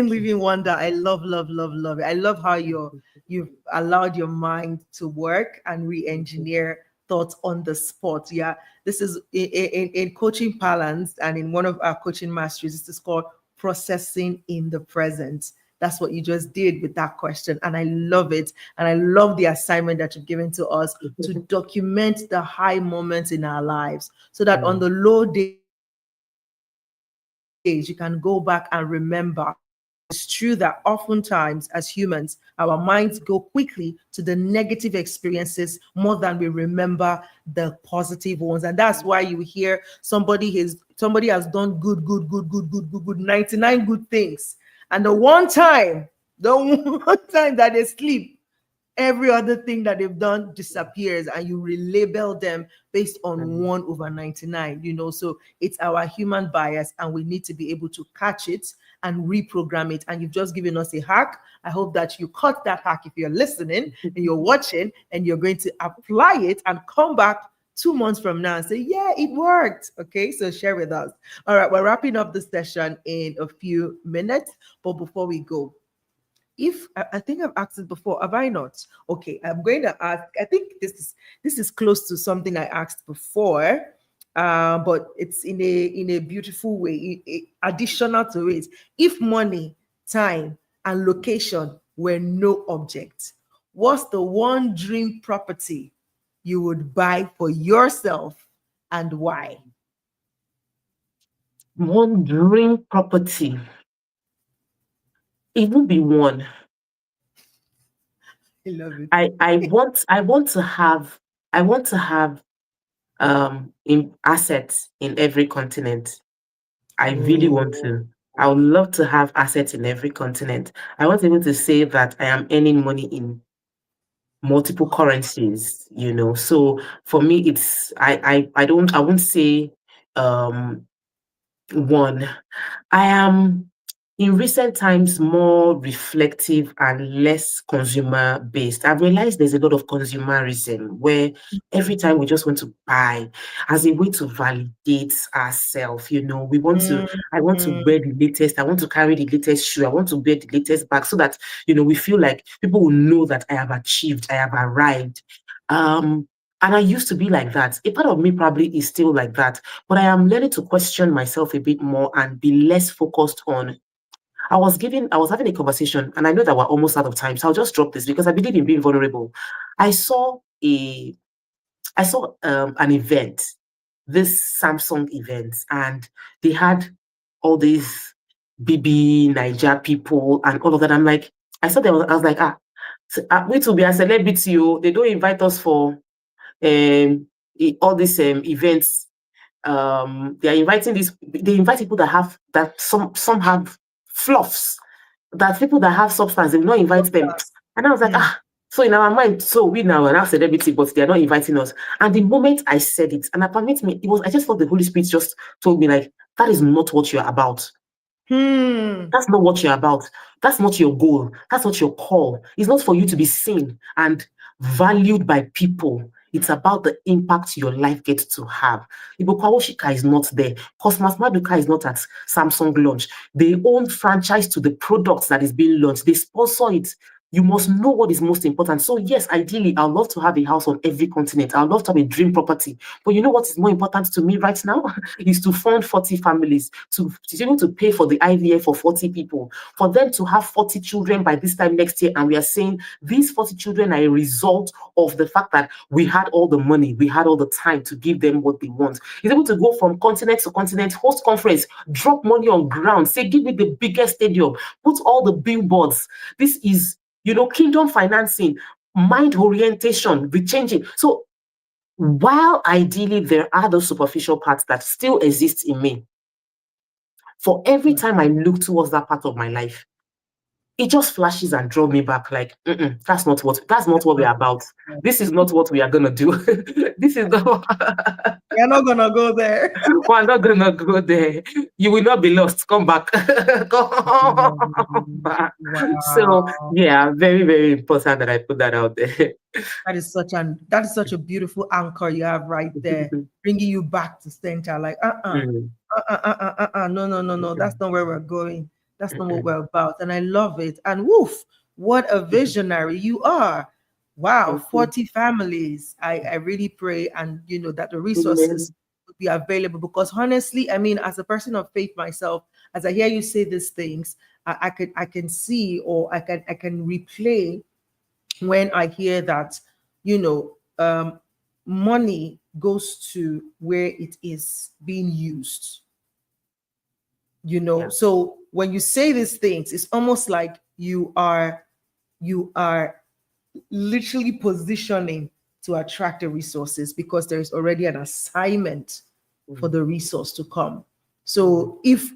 living wonder. I love, love, love, love it. I love how you've allowed your mind to work and re-engineer thoughts on the spot. Yeah, this is in coaching parlance and in one of our coaching masteries. This is called processing in the present. That's what you just did with that question. And I love it. And I love the assignment that you've given to us to document the high moments in our lives so that on the low days, you can go back and remember. It's true that oftentimes as humans, our minds go quickly to the negative experiences more than we remember the positive ones. And that's why you hear somebody has done good, 99 good things. And the one time that they sleep, every other thing that they've done disappears and you relabel them based on 1/99, so it's our human bias and we need to be able to catch it and reprogram it. And you've just given us a hack. I hope that you caught that hack if you're listening and you're watching, and you're going to apply it and come back 2 months from now and say, yeah, it worked. Okay, so share with us. All right, we're wrapping up the session in a few minutes, but before we go, if I think I've asked it before, have I not? Okay, I'm going to ask. I think this is close to something I asked before, but it's in a beautiful way. Additional to it, if money, time, and location were no object, what's the one dream property you would buy for yourself and why? One dream property. It would be one. I love it. I want to have in assets in every continent. I really want Oh, to. I would love to have assets in every continent. I want to be able to say that I am earning money in multiple currencies, So for me, it's I won't say one. I am in recent times more reflective and less consumer based. I've realized there's a lot of consumerism where every time we just want to buy as a way to validate ourselves. I want to wear the latest, I want to carry the latest shoe, I want to wear the latest bag so that, we feel like people will know that I have achieved, I have arrived. And I used to be like that. A part of me probably is still like that, but I am learning to question myself a bit more and be less focused on. I was having a conversation, and I know that we're almost out of time, so I'll just drop this because I believe in being vulnerable. I saw an event, this Samsung event, and they had all these BB Niger people and all of that. I'm like, I saw them, I was like, we to be a celebrity, they don't invite us for all these events. They invite people that some have fluffs, that people that have substance, they will not invite them. And I was like, so in our mind, so we now are now celebrity, but they're not inviting us. And the moment I said it, and I permit me, I just thought the Holy Spirit just told me, like, that is not what you're about. That's not what you're about. That's not your goal. That's not your call. It's not for you to be seen and valued by people. It's about the impact your life gets to have. Ibuka is not there. Cosmas Maduka is not at Samsung launch. They own franchise to the products that is being launched. They sponsor it. You must know what is most important. So yes, ideally, I'd love to have a house on every continent. I'd love to have a dream property. But you know what is more important to me right now? Is to fund 40 families, to be able to pay for the IVF for 40 people, for them to have 40 children by this time next year. And we are saying these 40 children are a result of the fact that we had all the money, we had all the time to give them what they want. He's able to go from continent to continent, host conference, drop money on ground, say, give me the biggest stadium, put all the billboards. This is kingdom financing, mind orientation, rechanging. So while ideally there are those superficial parts that still exist in me, for every time I look towards that part of my life, it just flashes and draws me back like, that's not what we're about. This is not what we are gonna do. This is not You're not gonna go there. We're not gonna go there. You will not be lost. Come back. Come back. So Wow. yeah, very, very important that I put that out there. That is such a beautiful anchor you have right there, bringing you back to center. Like, Mm, no, no, no, no. That's mm, not where we're going. That's not what mm, we're about. And I love it. And woof, what a mm. visionary you are. Wow, Thank you. 40 families. I really pray and that the resources Amen. would be available because honestly, I mean, as a person of faith myself, as I hear you say these things, I can see or I can replay when I hear that, you know, money goes to where it is being used, Yeah. So when you say these things, it's almost like you are literally positioning to attract the resources because there is already an assignment for Mm, the resource to come. mm, So if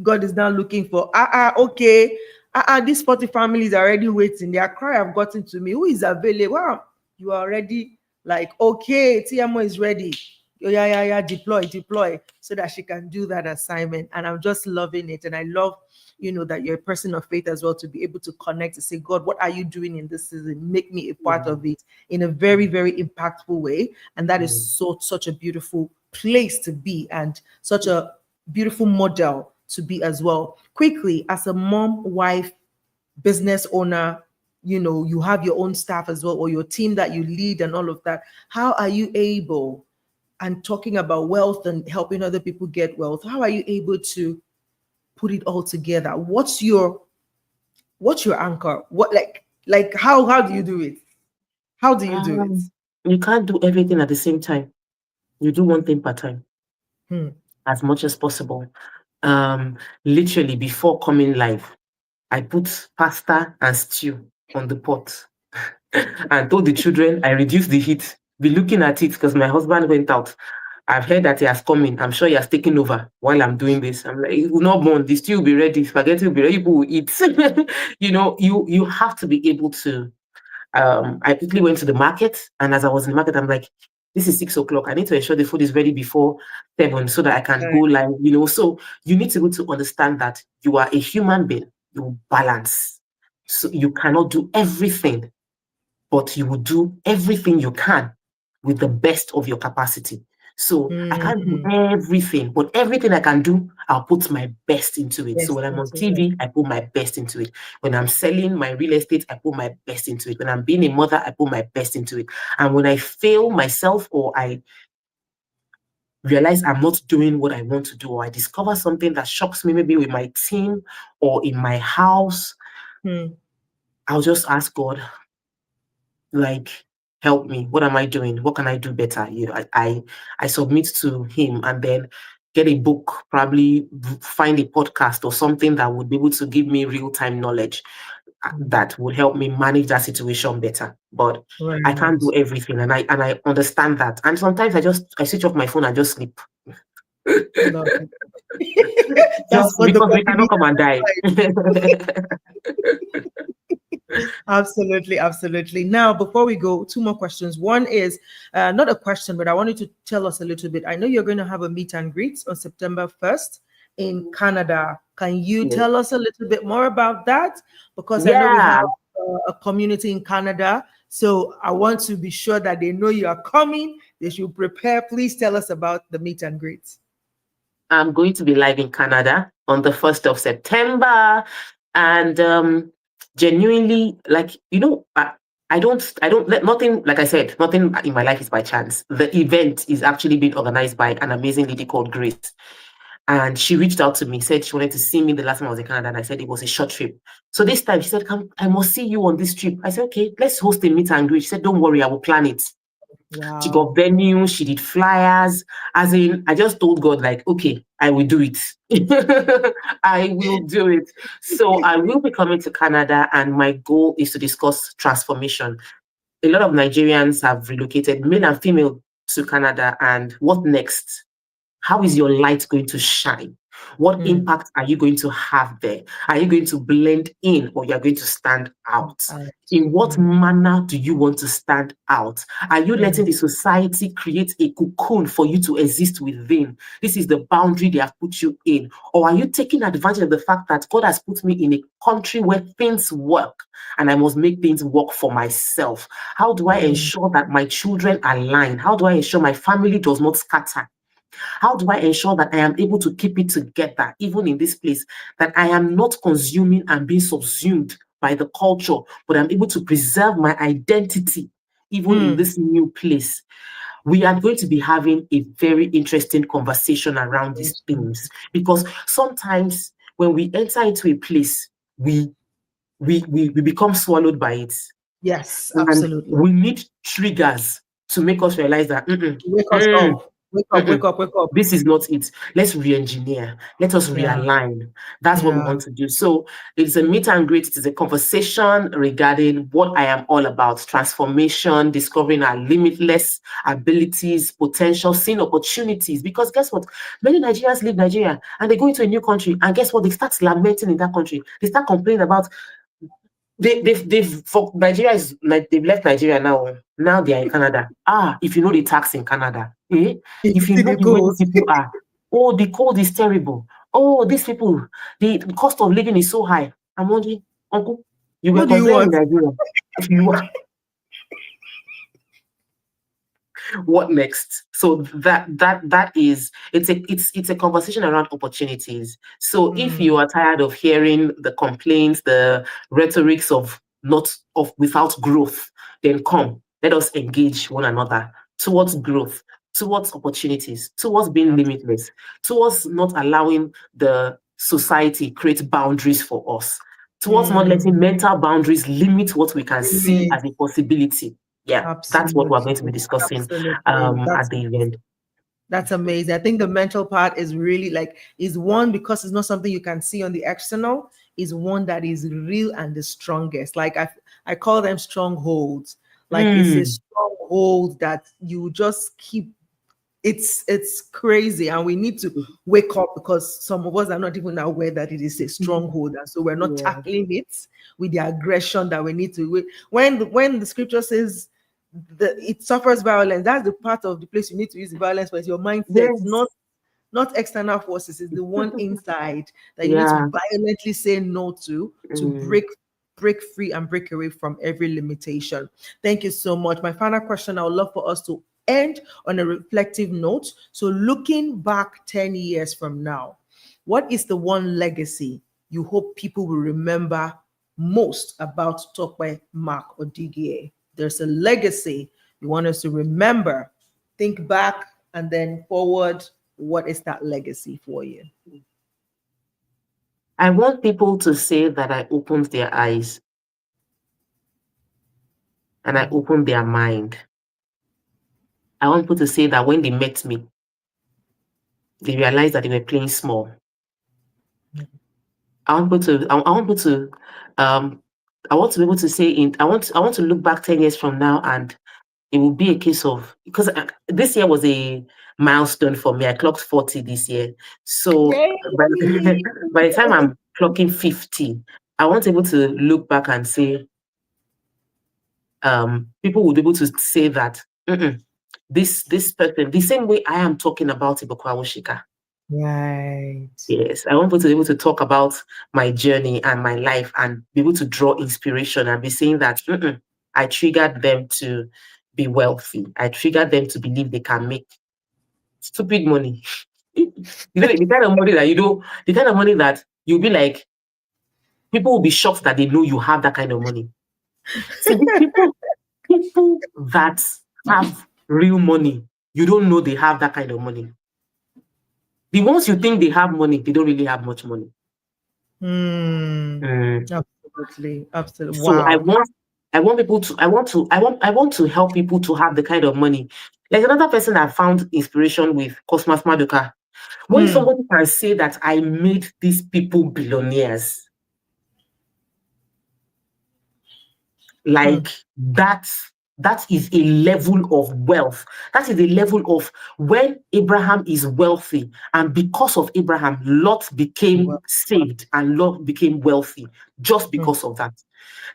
God is now looking for okay, these 40 families are already waiting. Their cry have gotten to me. Who is available? Wow, you are already like, okay, TMO is ready. Oh, yeah, yeah, yeah, deploy, so that she can do that assignment. And I'm just loving it. And I love, that you're a person of faith as well, to be able to connect to say, God, what are you doing in this season? Make me a part mm, of it in a very, very impactful way. And that is mm, such a beautiful place to be and such a beautiful model to be as well. Quickly, as a mom, wife, business owner, you have your own staff as well, or your team that you lead and all of that. How are you able, and talking about wealth and helping other people get wealth, how are you able to put it all together? What's your anchor? What, like how do you do it? How do you do it? Um, you can't do everything at the same time. You do one thing per time Hmm. as much as possible. Literally before coming live, I put pasta and stew on the pot and told the children I reduced the heat. Be looking at it because my husband went out. I've heard that he has come in. I'm sure he has taken over while I'm doing this. I'm like, it will not burn. The stew will be ready. Spaghetti will be ready. People will eat. You have to be able to. I quickly went to the market, and as I was in the market, I'm like, this is 6 o'clock. I need to ensure the food is ready before 7 so that I can go Right. live. So you need to be able to understand that you are a human being. You balance. So you cannot do everything, but you will do everything you can with the best of your capacity. So I can't do Mhm. everything, but everything I can do, I'll put my best into it. So Yes, when I'm on into it. TV, I put my best into it. When I'm selling my real estate, I put my best into it. When I'm being a mother, I put my best into it. And when I fail myself or I realize I'm not doing what I want to do, or I discover something that shocks me, maybe with my team or in my house, Hmm. I'll just ask God, like, help me. What am I doing? What can I do better? I submit to him, and then get a book, probably find a podcast or something that would be able to give me real-time knowledge that would help me manage that situation better. But I can't do Right. everything, and I understand that. And sometimes I switch off my phone and just sleep. Love it. That's Just what the because we 40 cannot come and die. Absolutely, absolutely. Now, before we go, two more questions. One is not a question, but I wanted to tell us a little bit. I know you're going to have a meet and greet on September 1st in Canada. Can you tell us a little bit more about that? Because I know we have Yeah. a community in Canada. So I want to be sure that they know you are coming. They should prepare. Please tell us about the meet and greet. I'm going to be live in Canada on the 1st of September. And genuinely, like, nothing, like I said, nothing in my life is by chance. The event is actually being organized by an amazing lady called Grace. And she reached out to me, said she wanted to see me the last time I was in Canada. And I said it was a short trip. So this time she said, I must see you on this trip. I said, okay, let's host a meet and greet. She said, don't worry, I will plan it. She got Wow. venue, she did flyers. As in, I just told God, like, okay, I will do it. I will do it. So I will be coming to Canada, and my goal is to discuss transformation. A lot of Nigerians have relocated, male and female, to Canada. And what next? How is your light going to shine? What impact are you going to have there? Are you going to blend in, or you're going to stand out? In what manner do you want to stand out? Are you letting the society create a cocoon for you to exist within? This is the boundary they have put you in. Or are you taking advantage of the fact that God has put me in a country where things work and I must make things work for myself? How do I ensure that my children align? How do I ensure my family does not scatter? How do I ensure that I am able to keep it together, even in this place, that I am not consuming and being subsumed by the culture, but I'm able to preserve my identity, even in this new place? We are going to be having a very interesting conversation around these things, because sometimes when we enter into a place, we become swallowed by it. Yes, And absolutely. we need triggers to make us realize that Wake us up. Wake up, wake up, wake up. this is not it. Let's re-engineer. Let us realign. That's what we want to do. So it's a meet and greet. It is a conversation regarding what I am all about: transformation, discovering our limitless abilities, potential, seeing opportunities. Because guess what? Many Nigerians leave Nigeria and they go into a new country, and guess what? They start lamenting in that country. They start complaining about for Nigeria is like they've left Nigeria now. Now they are in Canada. If you know the tax in Canada, if you know the way these people are, oh, the cold is terrible. Oh, these people, the cost of living is so high. I'm wondering, uncle, you were complaining in Nigeria. You are. What next? So that is it's a conversation around opportunities. So if you are tired of hearing the complaints, the rhetorics of without growth, then come, let us engage one another towards growth, towards opportunities, towards being limitless, towards not allowing the society create boundaries for us, towards not letting mental boundaries limit what we can see as a possibility. Yeah, that's what we're going to be discussing at the event. That's amazing. I think the mental part is really is one, because it's not something you can see on the external, is one that is real and the strongest. Like I call them strongholds. Like it's a stronghold that you just keep. It's crazy, and we need to wake up, because some of us are not even aware that it is a stronghold, and so we're not tackling it with the aggression that we need to. When the scripture says it suffers violence, that's the part of the place you need to use the violence for. It's your mindset, not external forces. It's the one inside that you need to violently say no to break free and break away from every limitation. Thank you so much. My final question, I would love for us to end on a reflective note. So looking back 10 years from now, what is the one legacy you hope people will remember most about Tope Mar-Odigie? There's a legacy you want us to remember. Think back and then forward. What is that legacy for you? I want people to say that I opened their eyes and I opened their mind. I want people to say that when they met me, they realized that they were playing small. I want people to be able to say I want to look back 10 years from now, and it will be a case of, because this year was a milestone for me. I clocked 40 this year. So by the time I'm clocking 50, I want to be able to look back and say, people would be able to say that this person, the same way I am talking about Ibukwa Woshika. Right. Yes, I want people to be able to talk about my journey and my life and be able to draw inspiration and be saying that I triggered them to be wealthy. I triggered them to believe they can make stupid money. The kind of money that the kind of money that you'll be like, people will be shocked that they know you have that kind of money. See, people that have real money, you don't know they have that kind of money. The ones you think they have money, they don't really have much money. Absolutely. So wow. I want to help people to have the kind of money. Like another person I found inspiration with, Cosmas Maduka. When somebody can say that I made these people billionaires, like that That is a level of wealth. That is a level of when Abraham is wealthy, and because of Abraham, Lot became Well, saved and Lot became wealthy just mm, because of that.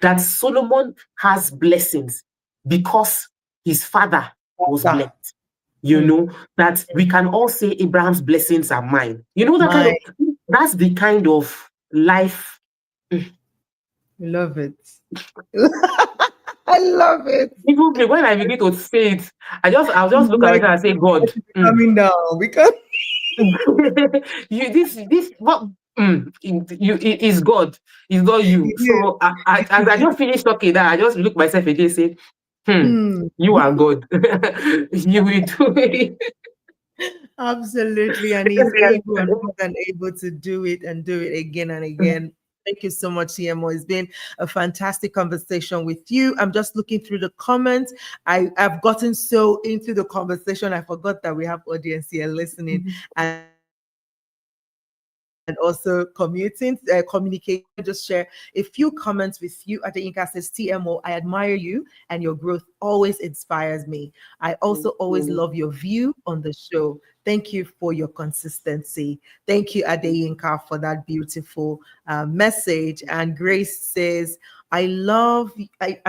That Solomon has blessings because his father was that, blessed. You mm, know, that we can all say Abraham's blessings are mine. You know, that kind my, of, that's the kind of life. love it. I love it. Even when I begin to say it, I'll just look at Like, myself and say, God, coming down because what it is God, it's not you. it So as I is. just finished talking that, I just look myself again, say, Hmm. you are God. You will do it. Absolutely. And he's able and more than able to do it and do it again and again. Thank you so much, CMO. It's been a fantastic conversation with you. I'm just looking through the comments. I've gotten so into the conversation, I forgot that we have audience here listening and also communicating. Just share a few comments with you. Adeyinka says, TMO, I admire you and your growth always inspires me. I also Thank always you. love your view on the show. Thank you for your consistency. Thank you, Adeyinka, for that beautiful message. And Grace says, I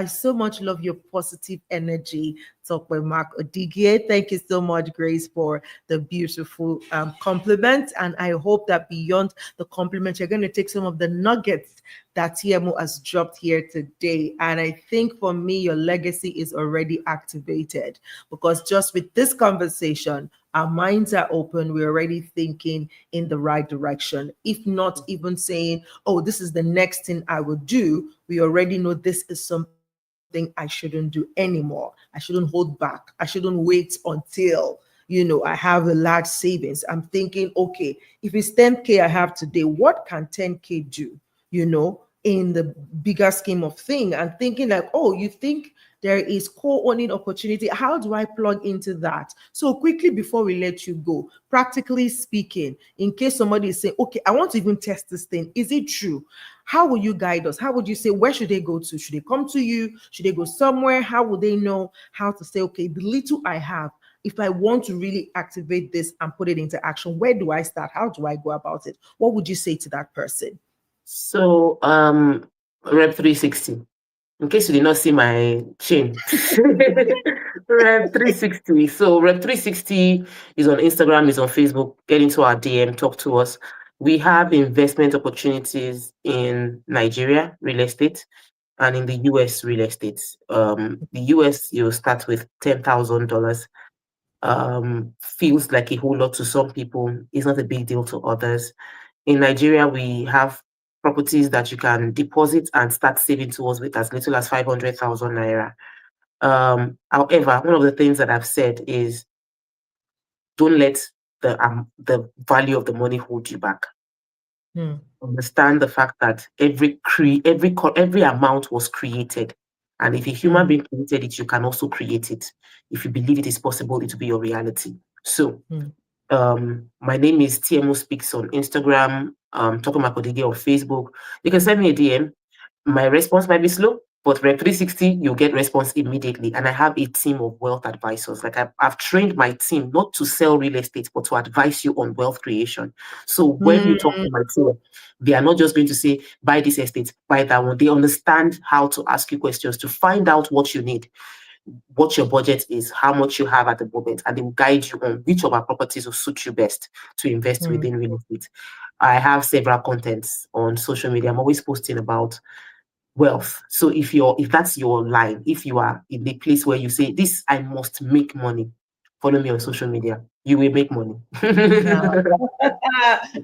so much love your positive energy. Tope Mark-Odigie. Thank you so much, Grace, for the beautiful compliment. And I hope that beyond the compliment, you're going to take some of the nuggets that TMO has dropped here today. And I think for me, your legacy is already activated because just with this conversation, our minds are open. We're already thinking in the right direction. If not even saying, oh, this is the next thing I would do, we already know this is something I shouldn't do anymore. I shouldn't hold back. I shouldn't wait until I have a large savings. I'm thinking, okay, if it's 10K I have today, what can 10K do? In the bigger scheme of thing, and thinking like, oh, you think there is co-owning opportunity, how do I plug into that? So quickly, before we let you go, practically speaking, in case somebody is saying, okay, I want to even test this thing, is it true? How will you guide us? How would you say, where should they go to? Should they come to you? Should they go somewhere? How would they know how to say, okay, the little I have, if I want to really activate this and put it into action, where do I start? How do I go about it? What would you say to that person? So, Rep 360. In case you did not see my chain, Rep 360. So, Rep 360 is on Instagram, is on Facebook. Get into our DM, talk to us. We have investment opportunities in Nigeria, real estate, and in the US, real estate. The US, you start with $10,000. Feels like a whole lot to some people. It's not a big deal to others. In Nigeria, we have properties that you can deposit and start saving towards with as little as 500,000 naira. However, one of the things that I've said is don't let the value of the money hold you back. Hmm. Understand the fact that every amount was created, and if a human Hmm. being created it, you can also create it. If you believe it is possible, it will be your reality. So Hmm. my name is TMO Speaks on Instagram, Tope Mar-Odigie on Facebook. You can send me a DM. My response might be slow, but Rep 360, you'll get response immediately. And I have a team of wealth advisors. Like I've trained my team not to sell real estate, but to advise you on wealth creation. So when you talk Hmm. to my team, they are not just going to say, buy this estate, buy that one. They understand how to ask you questions to find out what you need, what your budget is, how much you have at the moment, and they will guide you on which of our properties will suit you best to invest Hmm. within real estate. I have several contents on social media. I'm always posting about wealth. So if that's your line, if you are in the place where you say, this, I must make money, follow me on social media. You will make money. Yeah.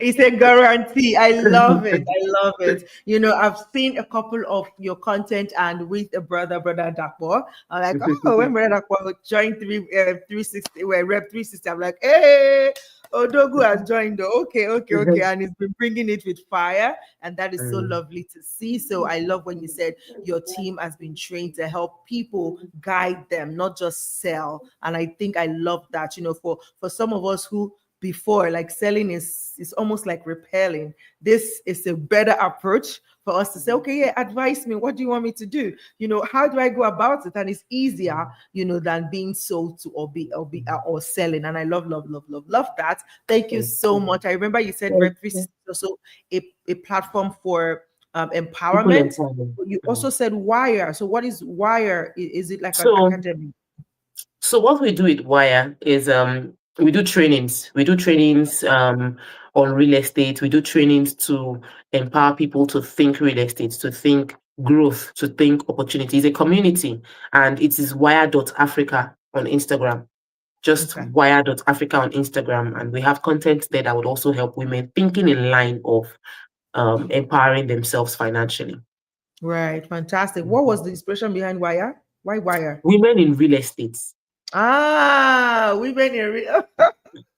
It's a guarantee. I love it. I love it. I've seen a couple of your content and with a brother Dapo. I'm like, oh, when brother Dapo joined 360, well, Rep 360, I'm like, hey, Odogu has joined. Okay, okay, okay. And he's been bringing it with fire. And that is so lovely to see. So I love when you said your team has been trained to help people, guide them, not just sell. And I think I love that, for some of us who before, like selling is almost like repelling. This is a better approach for us to say, okay, yeah, advise me. What do you want me to do? How do I go about it? And it's easier, than being sold to or selling. And I love that. Thank you so much. I remember you said Web3 is also a platform for People empowerment. empowerment. You also said Wire. So what is Wire? Is it like an So academy? So what we do with Wire is we do trainings. We do trainings on real estate. We do trainings to empower people to think real estate, to think growth, to think opportunity. It's a community, and it is wire.africa on Instagram. Just Okay. wire.africa on Instagram. And we have content there that would also help women thinking in line of empowering themselves financially. Right. Fantastic. What was the inspiration behind Wire? Why Wire? Women in real estate. Women in real.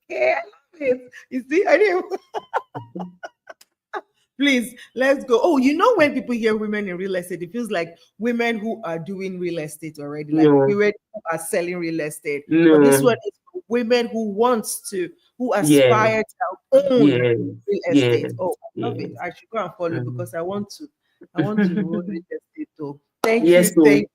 Yeah, I love it. You see, I didn't. Please, let's go. Oh, when people hear women in real estate, it feels like women who are doing real estate already, like No, women who are selling real estate. But this no, one is for women who yeah. aspire to own Yes, real yes, estate. Oh, I love yes. it. I should go and follow Mm. because I want to own real estate too. Thank Yes, you, so thank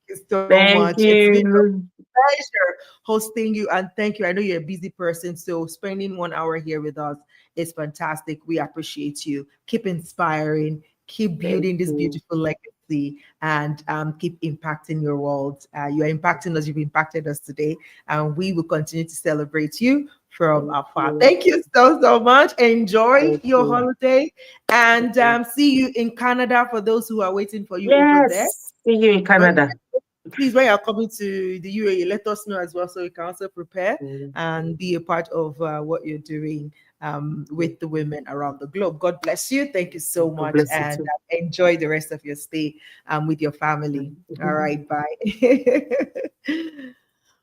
you so thank much. It's been a you. pleasure hosting you, and thank you. I know you're a busy person, so spending 1 hour here with us is fantastic. We appreciate you. Keep inspiring, keep Thank building this you. beautiful legacy, and keep impacting your world. You are impacting us. You've impacted us today, and we will continue to celebrate you from Thank afar. you. Thank you so much. Enjoy Thank your you. holiday, and Okay. see you in Canada for those who are waiting for you over there. Yes, see you in When Canada. Please, when you're coming to the UAE, let us know as well so we can also prepare Mm. and be a part of what you're doing with the women around the globe. God bless you. Thank you so God much, bless you and too. enjoy the rest of your stay with your family. All Mm. right, bye.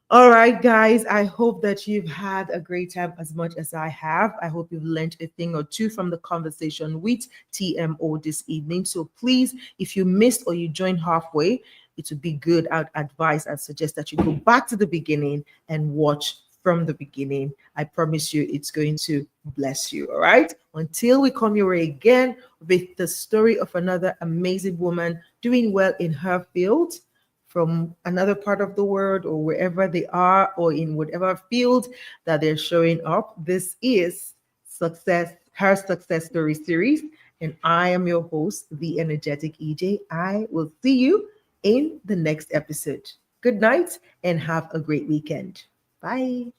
All right, guys. I hope that you've had a great time as much as I have. I hope you've learned a thing or two from the conversation with TMO this evening. So please, if you missed or you joined halfway, it would be good. I'd advise and suggest that you go back to the beginning and watch from the beginning. I promise you it's going to bless you. All right. Until we come your way again with the story of another amazing woman doing well in her field from another part of the world or wherever they are or in whatever field that they're showing up. This is her success story series. And I am your host, the energetic EJ. I will see you in the next episode. Good night and have a great weekend. Bye.